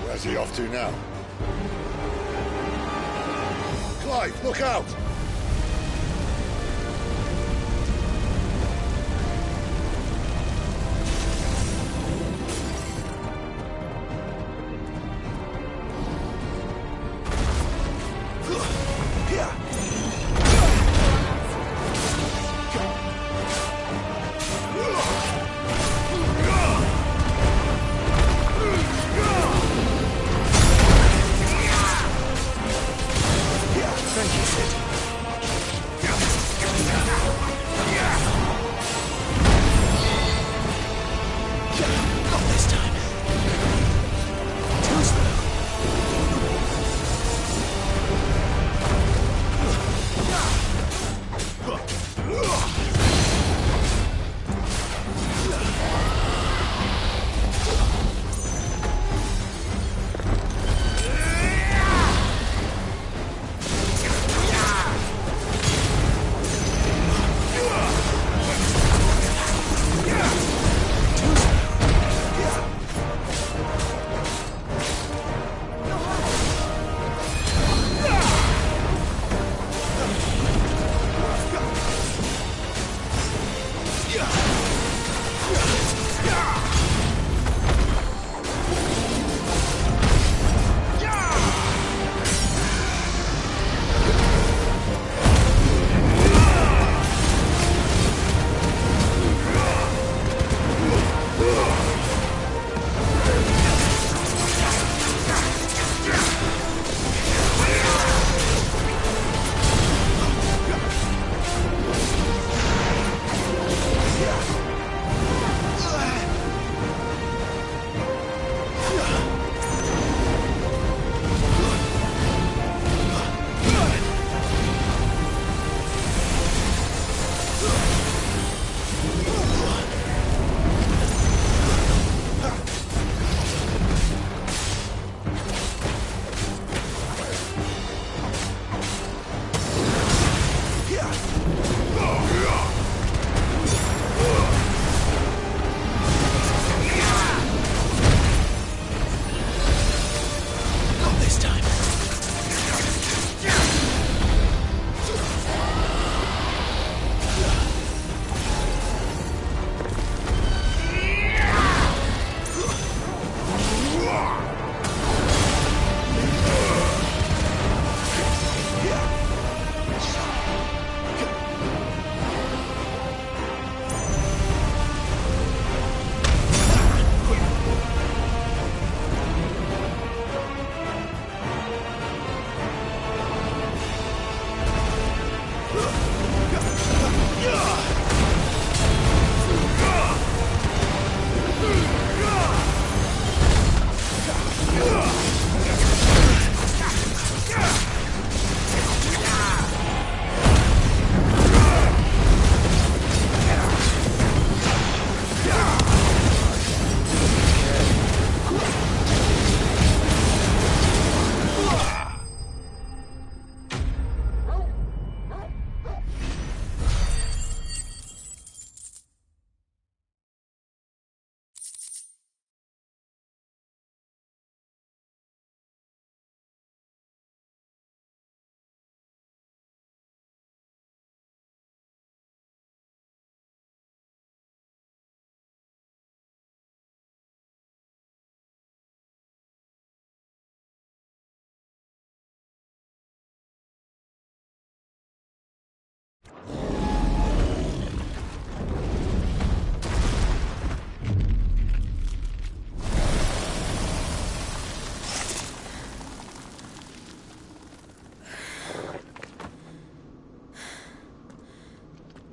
Where's he off to now? Clive, look out! Thank you, Sid.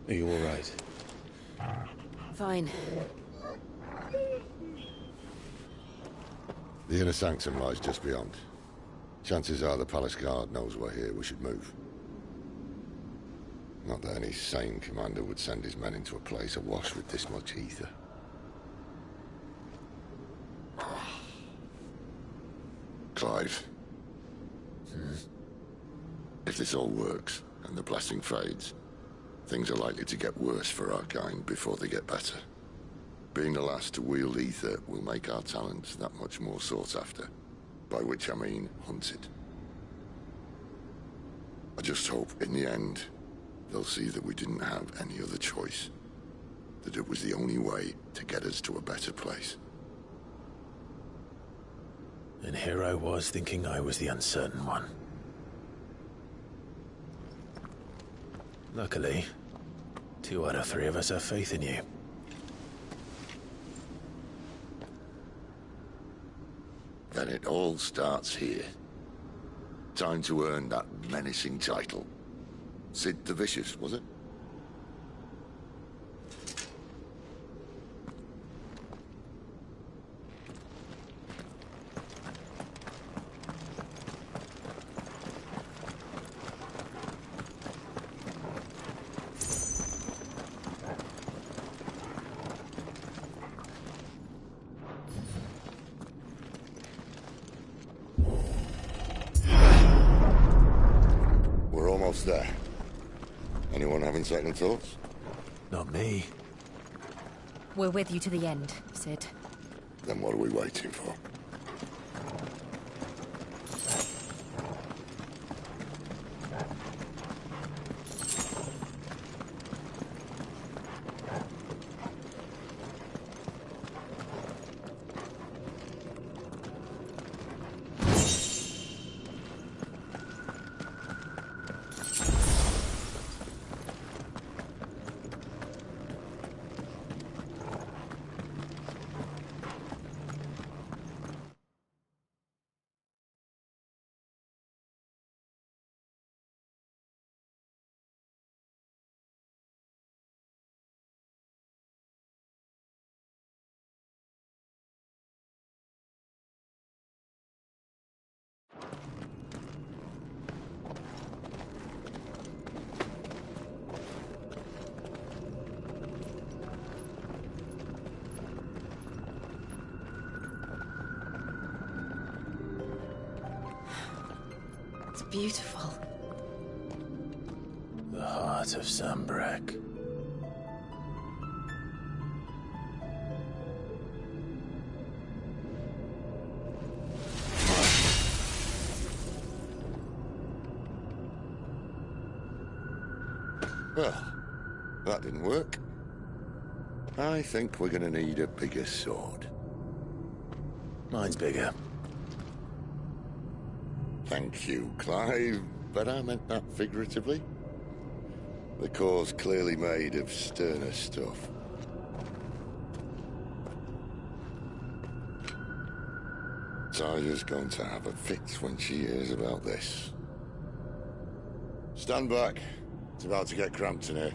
Are you all right? Fine. The inner sanctum lies just beyond. Chances are the palace guard knows we're here. We should move. Not that any sane commander would send his men into a place awash with this much ether. Clive. If this all works, and the blessing fades, things are likely to get worse for our kind before they get better. Being the last to wield ether will make our talents that much more sought after. By which I mean hunted. I just hope, in the end, they'll see that we didn't have any other choice. That it was the only way to get us to a better place. And here I was thinking I was the uncertain one. Luckily, 2 out of 3 of us have faith in you. Then it all starts here. Time to earn that menacing title. Sid the Vicious, was it? There. Anyone having second thoughts? Not me. We're with you to the end, Sid. Then what are we waiting for? It's beautiful. The heart of Sambrek. Well, that didn't work. I think we're gonna need a bigger sword. Mine's bigger. Thank you, Clive, but I meant that figuratively. The core's clearly made of sterner stuff. Tyler's going to have a fit when she hears about this. Stand back. It's about to get cramped in here.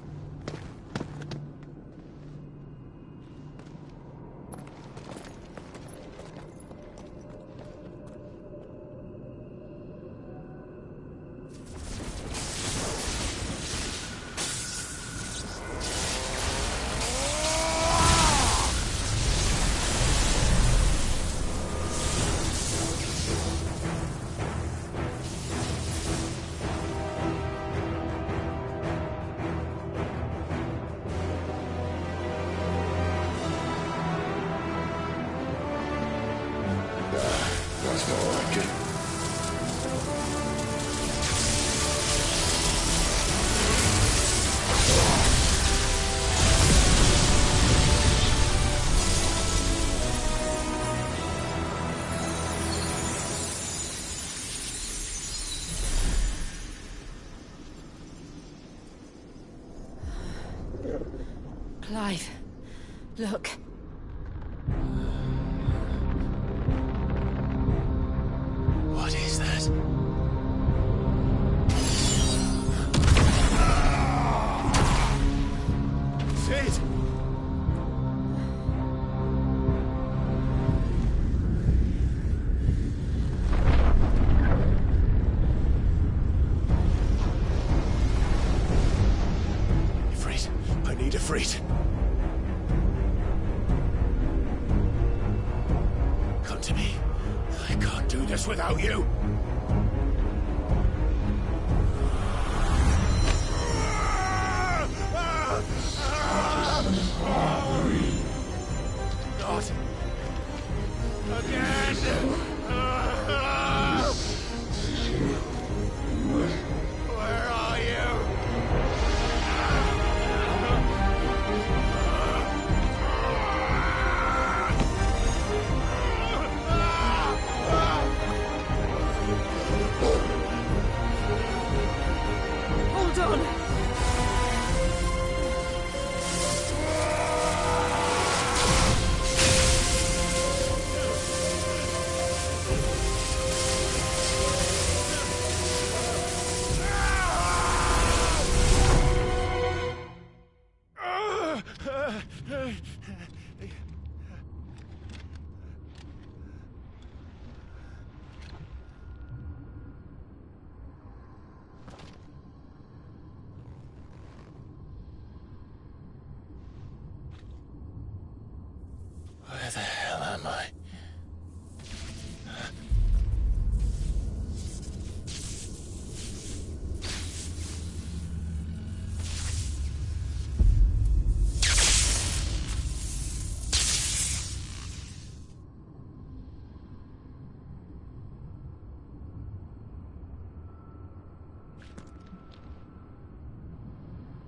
Alive. Look. What is that? Sid! Ifrit, I need Ifrit. Come to me. I can't do this without you. Not again. Where are you? Hold on! Where the hell am I?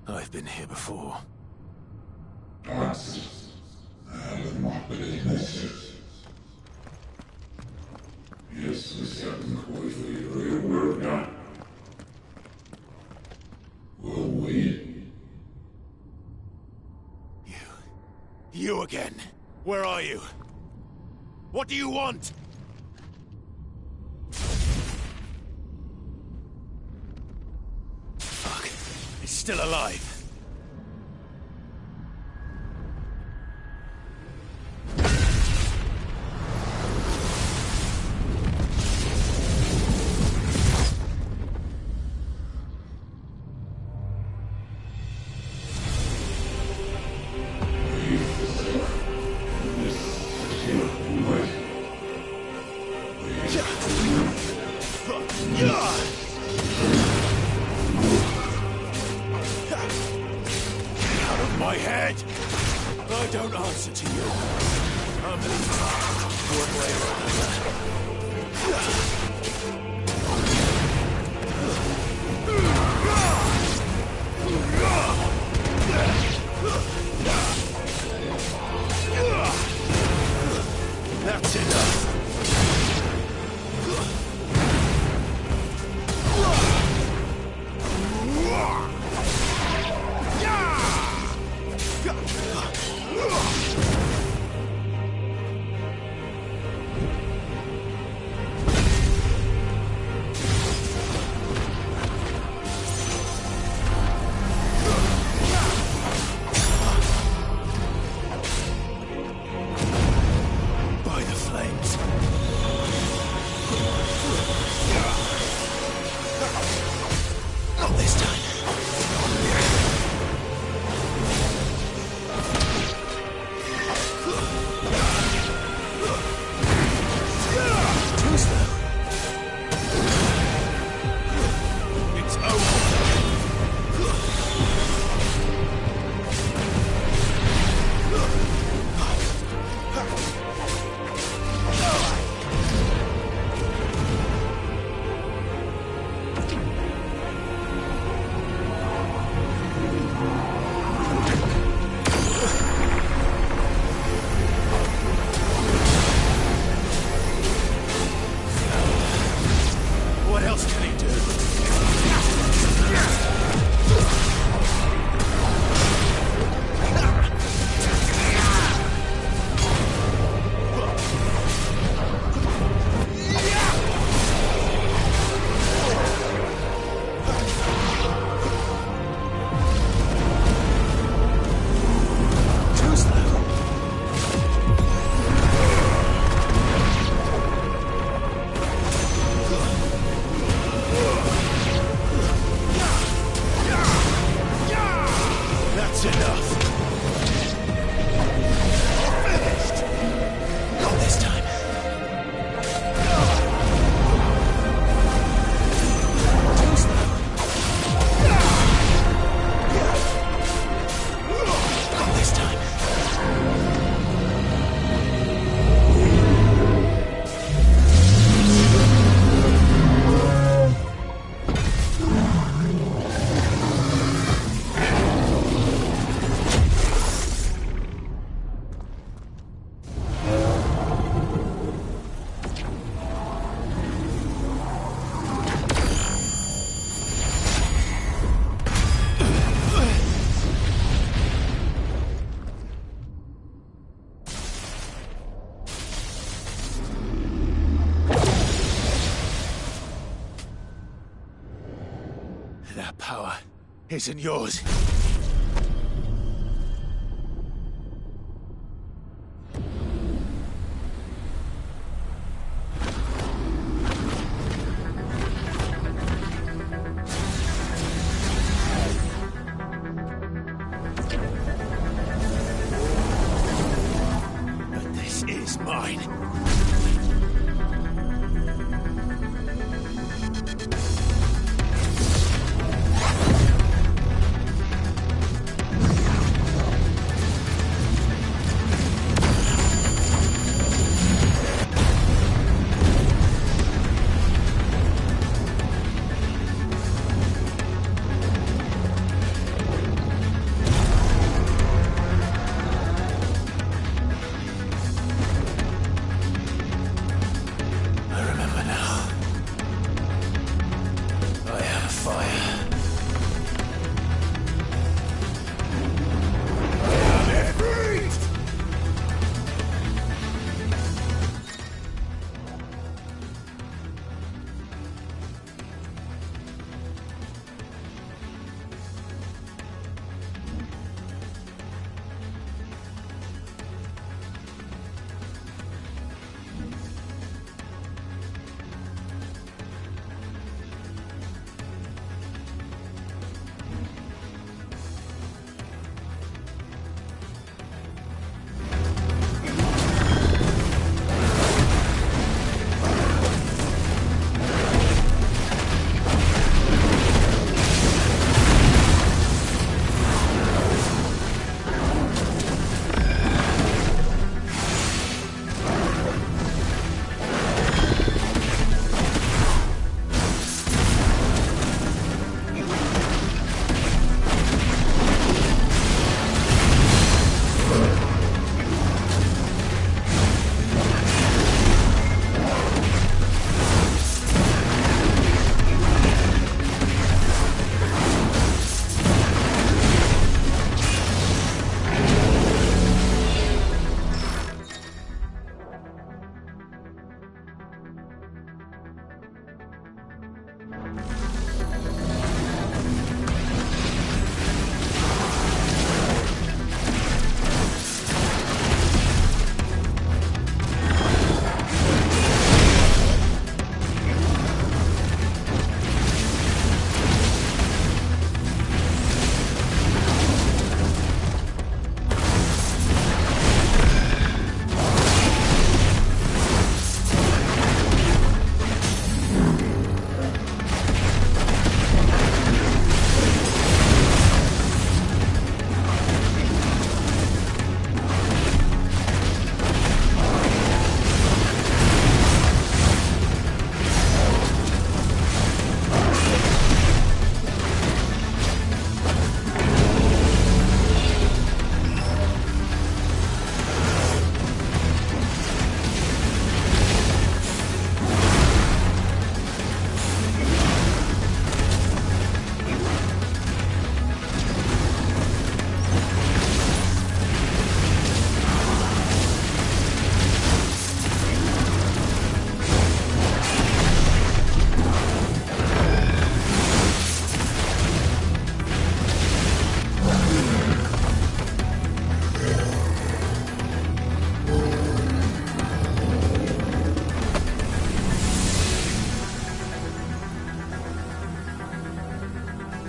I've been here before. You again. Where are you? What do you want? Fuck. He's still alive. Out of my head! I don't answer to you. I'm leaving. One way or another. That's enough. That power isn't yours. But this is mine.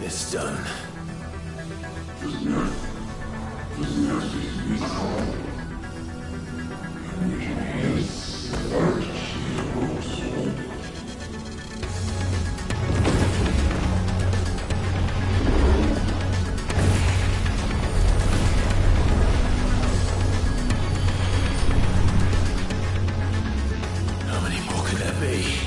It's done. How many more could there be?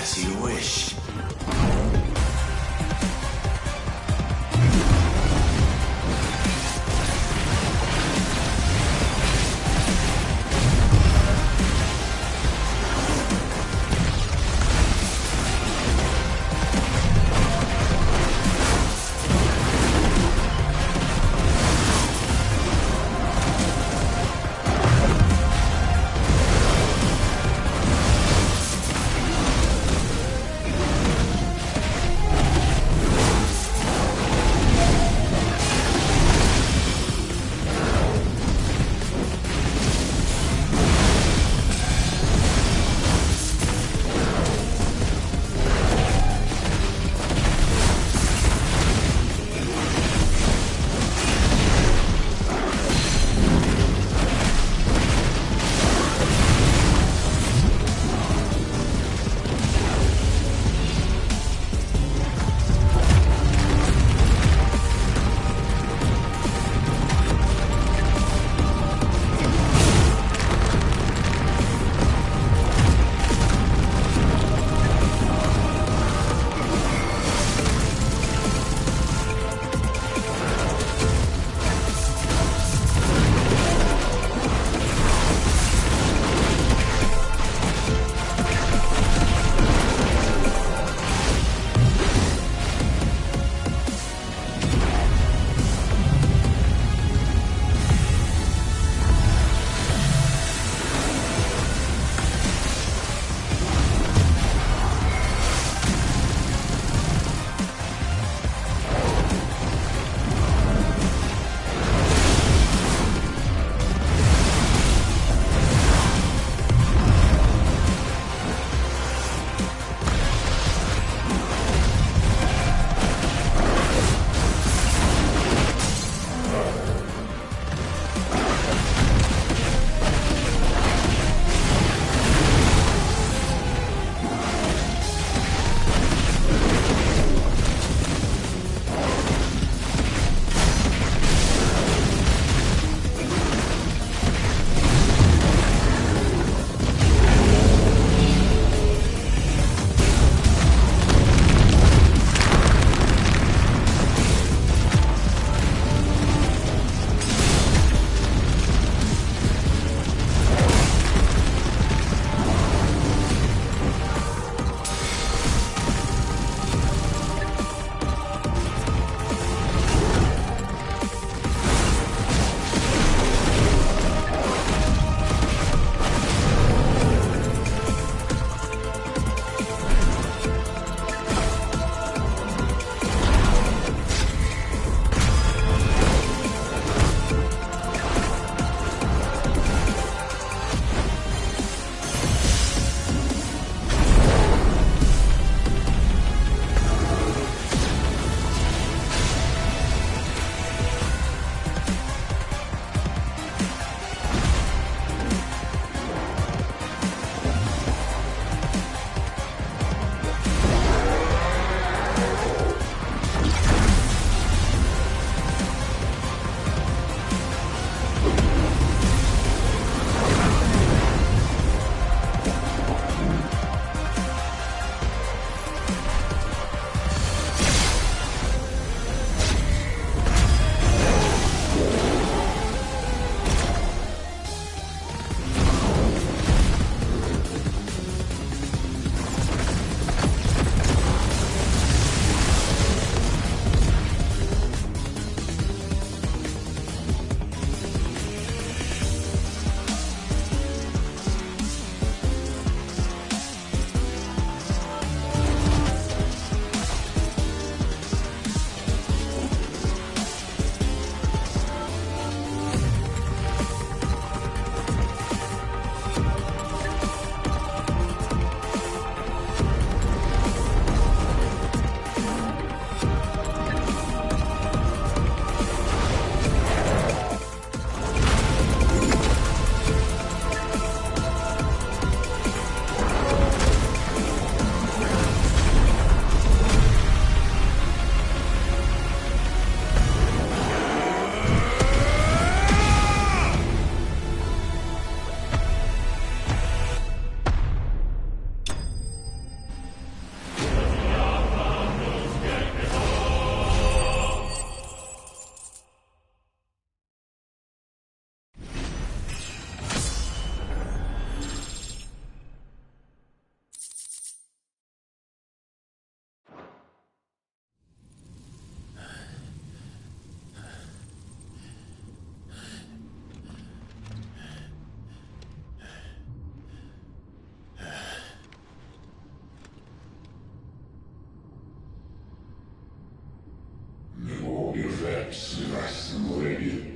As you wish. steps with us already.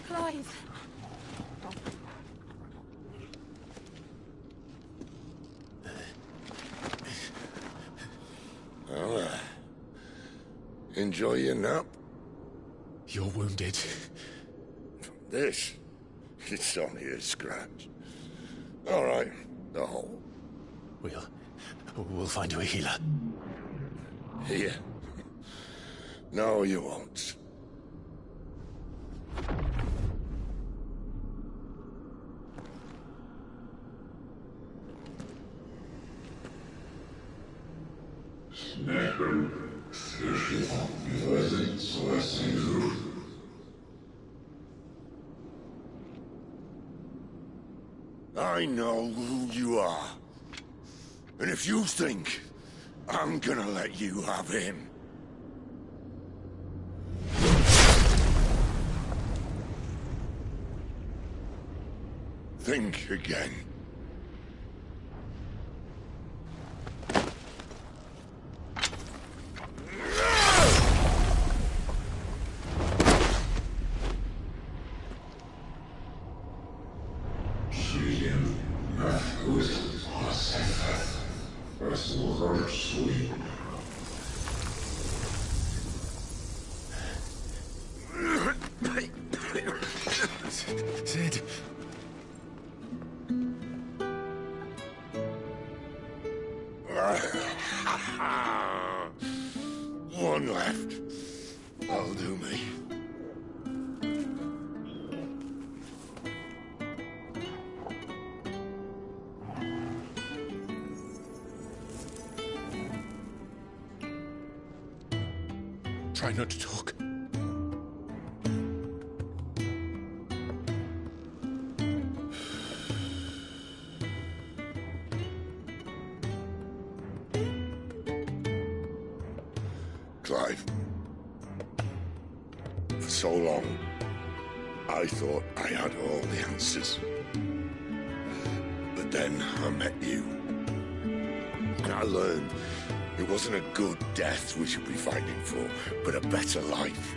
Clive. Well, enjoy your nap. You're wounded. This? It's only a scratch. All right, the hole. We'll find you a healer. Here? No, you won't. I know who you are. And if you think I'm gonna let you have him... think again. Sid. One left. That'll do me. Try not to talk. Clive. For so long, I thought I had all the answers. But then I met you. And I learned it wasn't a good death we should be fighting for, but a better life.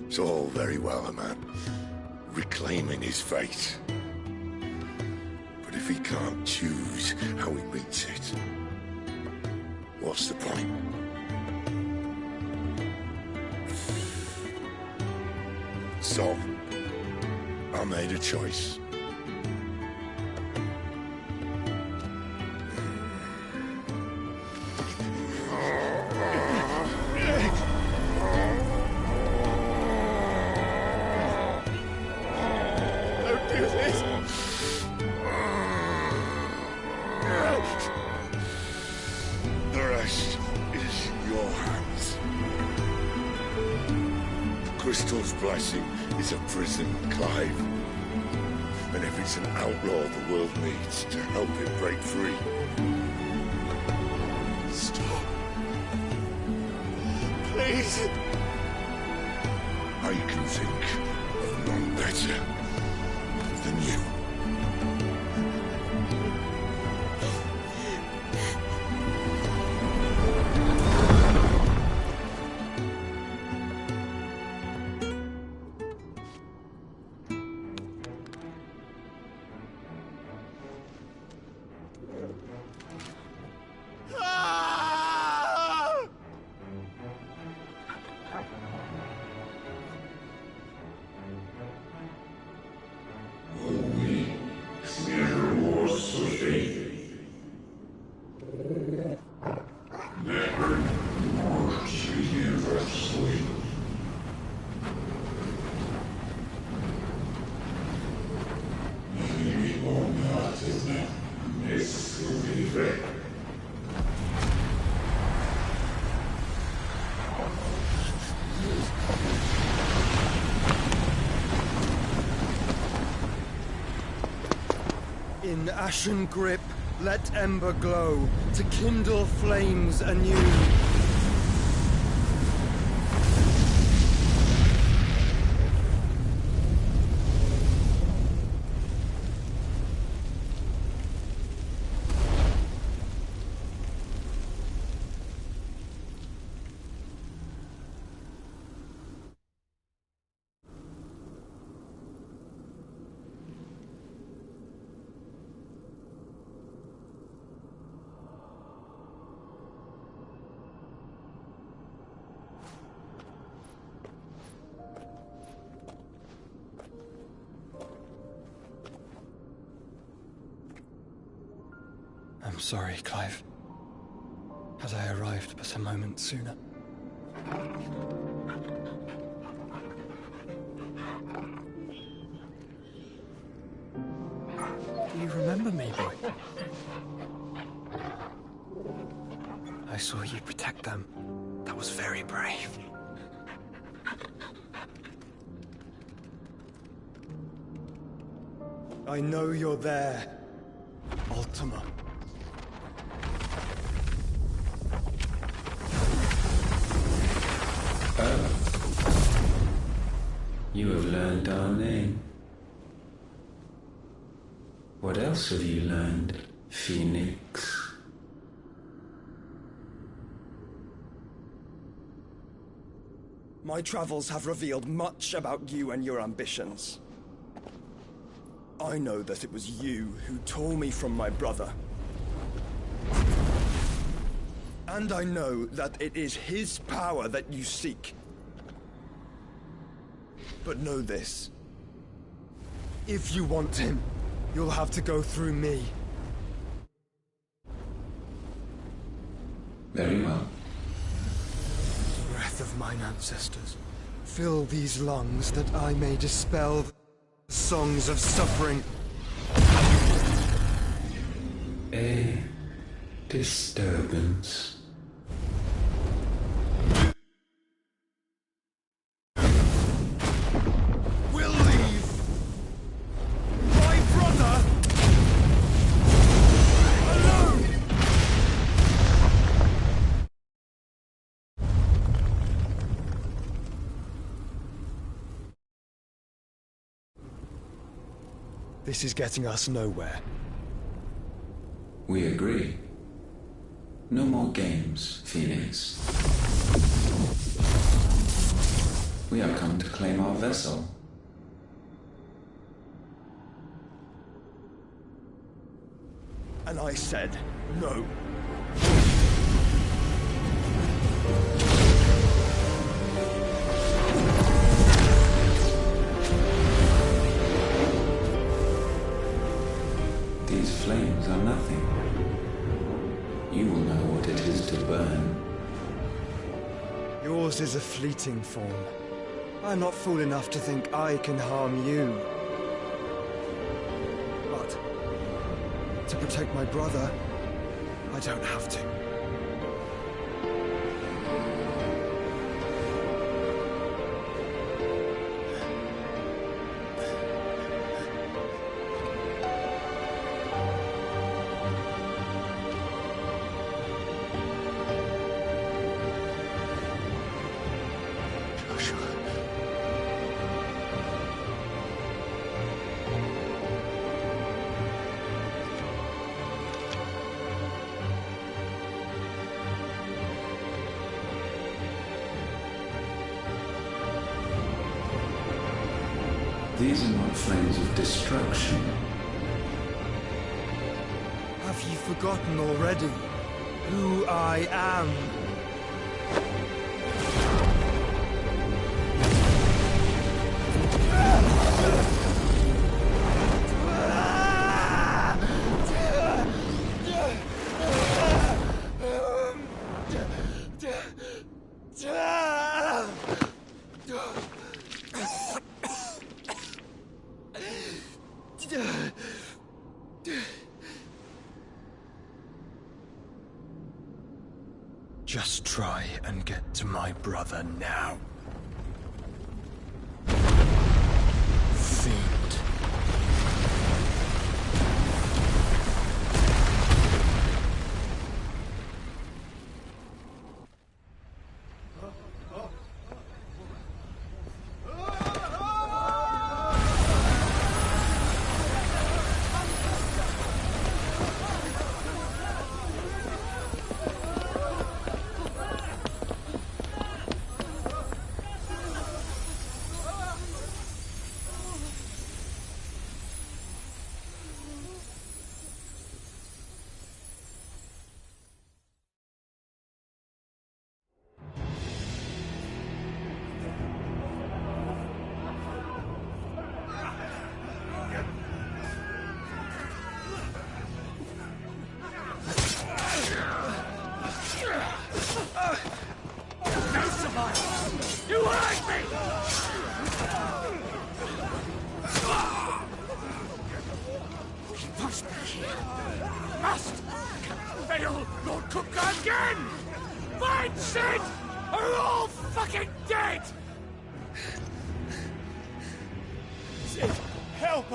It's all very well, a man reclaiming his fate. But if he can't choose how he meets it, what's the point? So, I made a choice. Don't do this! The rest is in your hands. Crystal's blessing is a prison, Clive. And if it's an outlaw the world needs to help it break free. Stop. Please. I can think of none better than you. Oh, In ashen grip, let ember glow, to kindle flames anew. I'm sorry, Clive. Had I arrived but a moment sooner. Do you remember me, boy? I saw you protect them. That was very brave. I know you're there, Ultima. You have learned our name. What else have you learned, Phoenix? My travels have revealed much about you and your ambitions. I know that it was you who tore me from my brother. And I know that it is his power that you seek. But know this. If you want him, you'll have to go through me. Very well. Breath of mine ancestors, fill these lungs that I may dispel the songs of suffering. A disturbance. This is getting us nowhere. We agree. No more games, Phoenix. We have come to claim our vessel. And I said no. These flames are nothing. You will know what it is to burn. Yours is a fleeting form. I'm not fool enough to think I can harm you. But to protect my brother, I don't have to. These are not flames of destruction. Have you forgotten already who I am? Just try and get to my brother now. Fiend.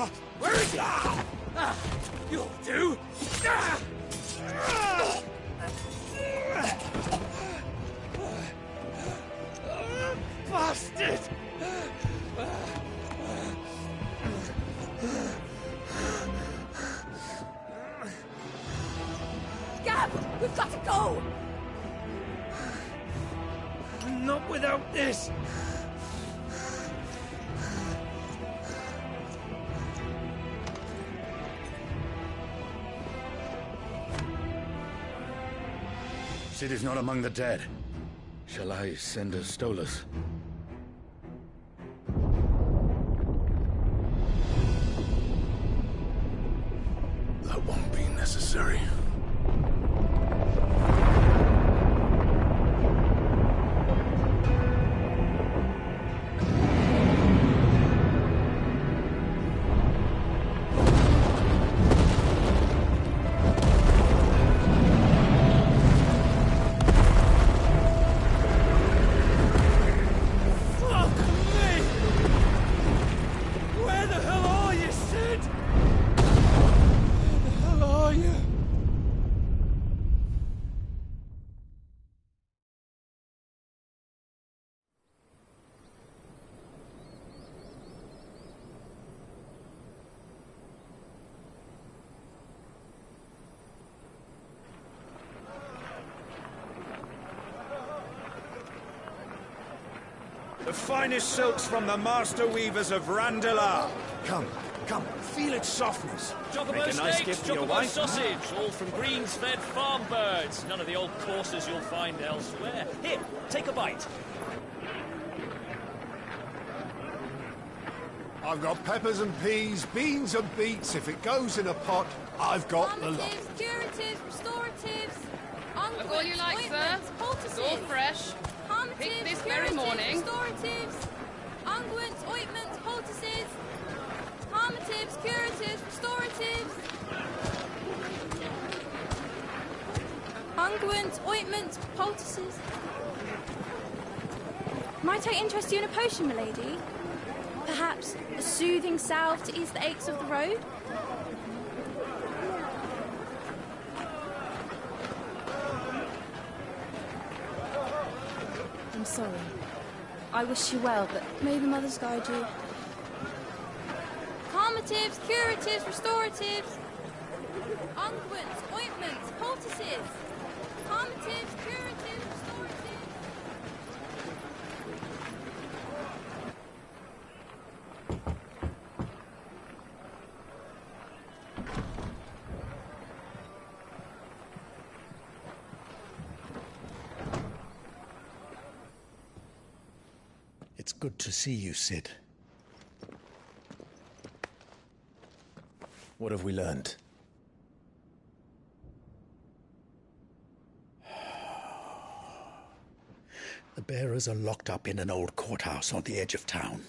Where is he? You'll do. Bastard! Gab, we've got to go! Not without this! Cid is not among the dead. Shall I send a Stolas? That won't be necessary. The finest silks from the master weavers of Randalar. Come, feel its softness. Chocobo Make a nice steaks, gift for your chocobo wife. sausage, all from greens-fed farm birds. None of the old courses you'll find elsewhere. Here, take a bite. I've got peppers and peas, beans and beets. If it goes in a pot, I've got the lot. Calmatives, curatives, restoratives, Look all you like, sir. It's all fresh. Picked this very morning. Restoratives, unguents, ointments, poultices, calmatives, curatives, restoratives, unguents, ointments, poultices. Might I interest you in a potion, milady? Perhaps a soothing salve to ease the aches of the road? I'm sorry. I wish you well, but may the mothers guide you. Calmatives, curatives, restoratives, unguents, ointments, poultices, calmatives, curatives, restoratives. It's good to see you, Cid. What have we learned? The bearers are locked up in an old courthouse on the edge of town.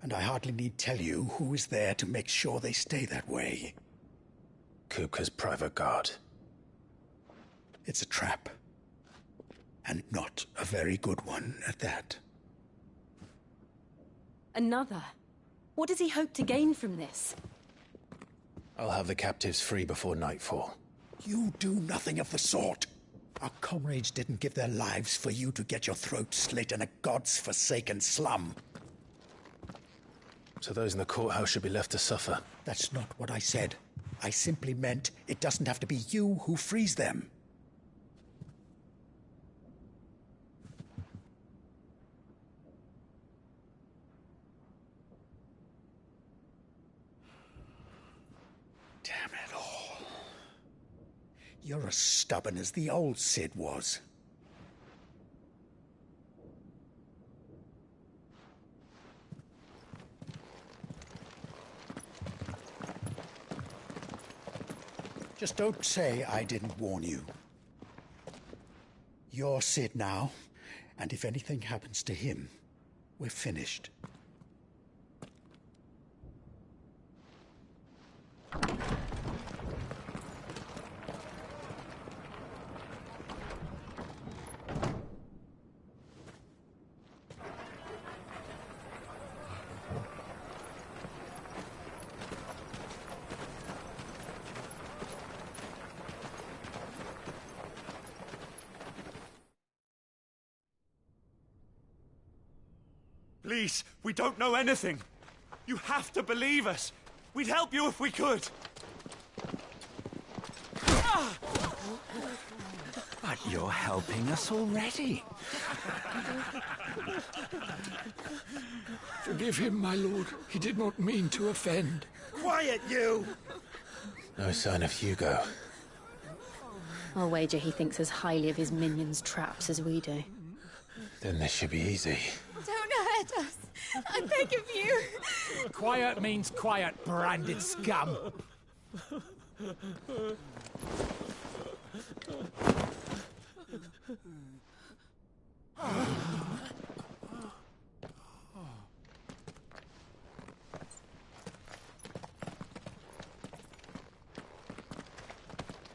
And I hardly need tell you who is there to make sure they stay that way. Kupka's private guard. It's a trap. And not a very good one at that. Another? What does he hope to gain from this? I'll have the captives free before nightfall. You do nothing of the sort. Our comrades didn't give their lives for you to get your throat slit in a god's forsaken slum. So those in the courthouse should be left to suffer. That's not what I said. I simply meant it doesn't have to be you who frees them. Damn it all. You're as stubborn as the old Cid was. Just don't say I didn't warn you. You're Cid now, and if anything happens to him, we're finished. Please, we don't know anything. You have to believe us. We'd help you if we could. But you're helping us already. Forgive him, my lord. He did not mean to offend. Quiet, you! No sign of Hugo. I'll wager he thinks as highly of his minions' traps as we do. Then this should be easy. Don't hurt us. I beg of you. Quiet means quiet, branded scum.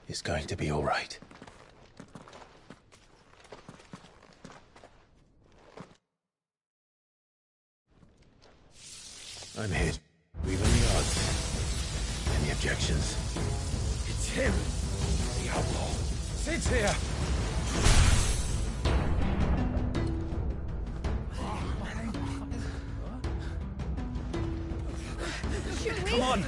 It's going to be all right. I'm here. Even the odds. Any objections? It's him, the outlaw. Sit here. Come on.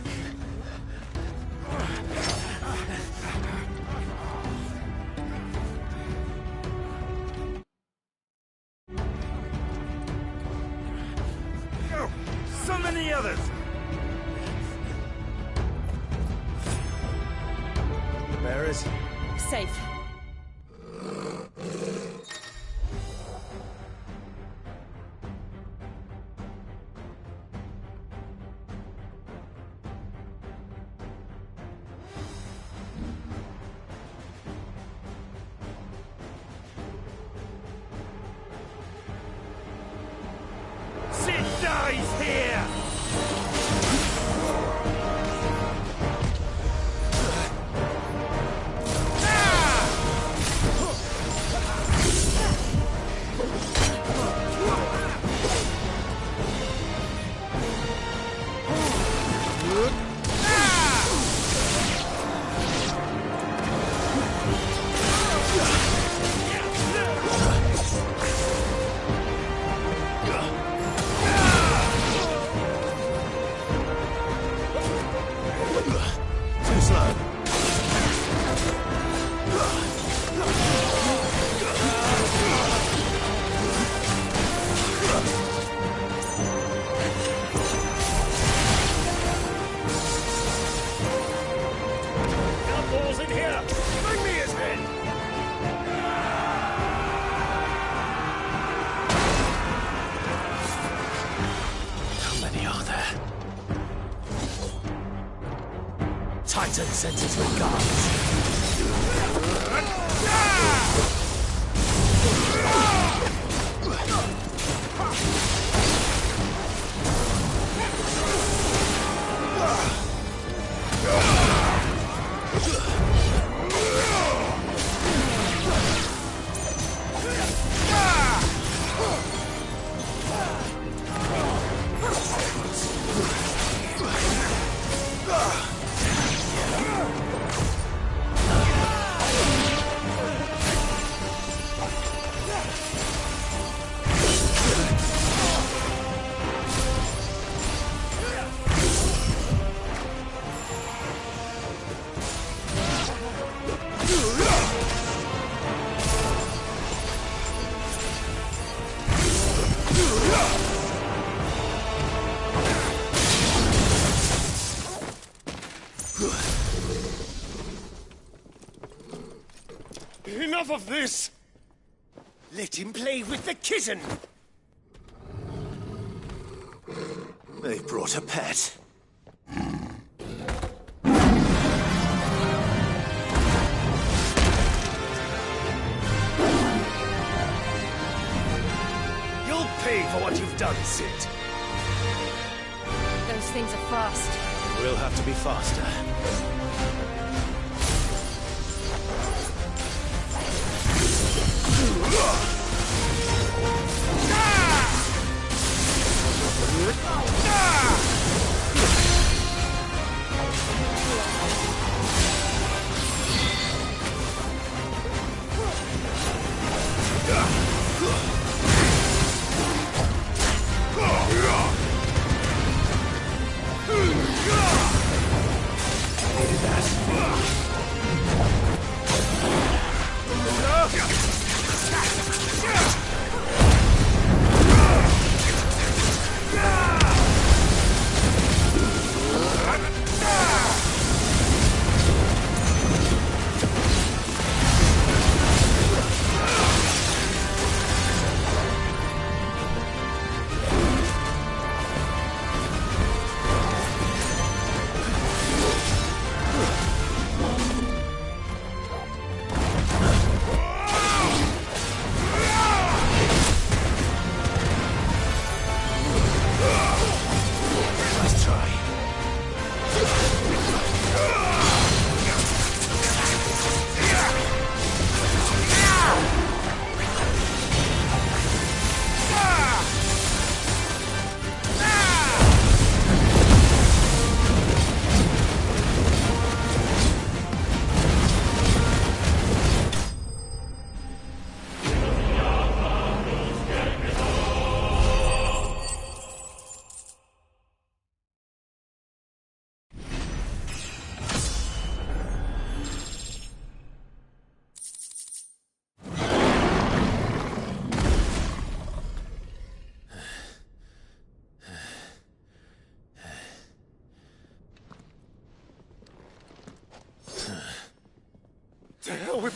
So many others! The bearers? Safe. Sid dies here! Too slow. Outlaws in here! Bring me his head! How many are there? Titan sends his regards. Enough of this! Let him play with the kitten! They've brought a pet. You'll pay for what you've done, Sid. Those things are fast. We'll have to be faster.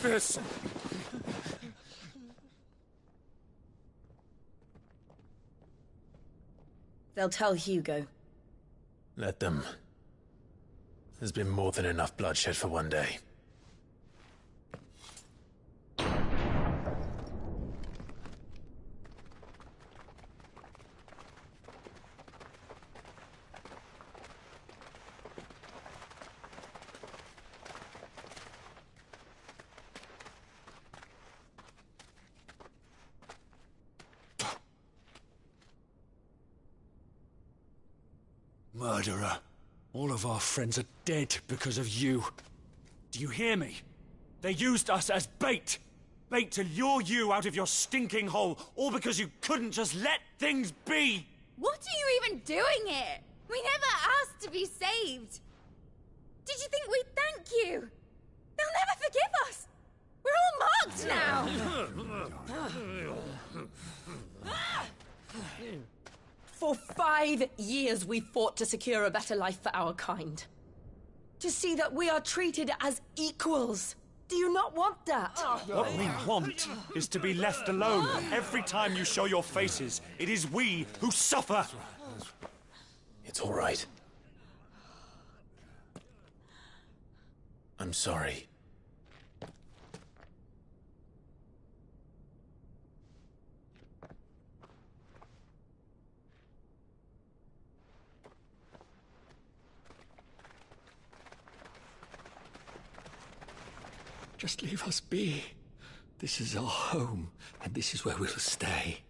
with this! They'll tell Hugo. Let them. There's been more than enough bloodshed for one day. Murderer. All of our friends are dead because of you. Do you hear me? They used us as bait. Bait to lure you out of your stinking hole, all because you couldn't just let things be. What are you even doing here? We never asked to be saved. Did you think we'd thank you? They'll never forgive us. We're all marked now. For 5 years we fought to secure a better life for our kind. To see that we are treated as equals. Do you not want that? What we want is to be left alone. Every time you show your faces, it is we who suffer. It's all right. I'm sorry. Just leave us be. This is our home, and this is where we'll stay.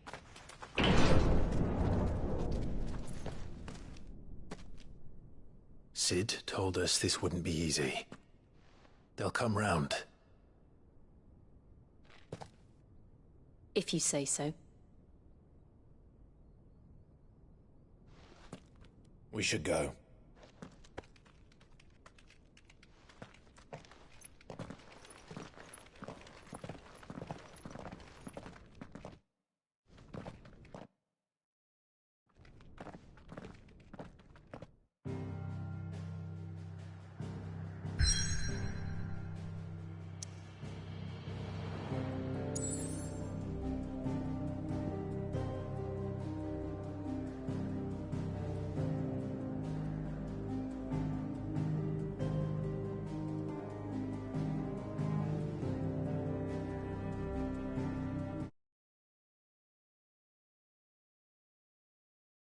Sid told us this wouldn't be easy. They'll come round. If you say so. We should go.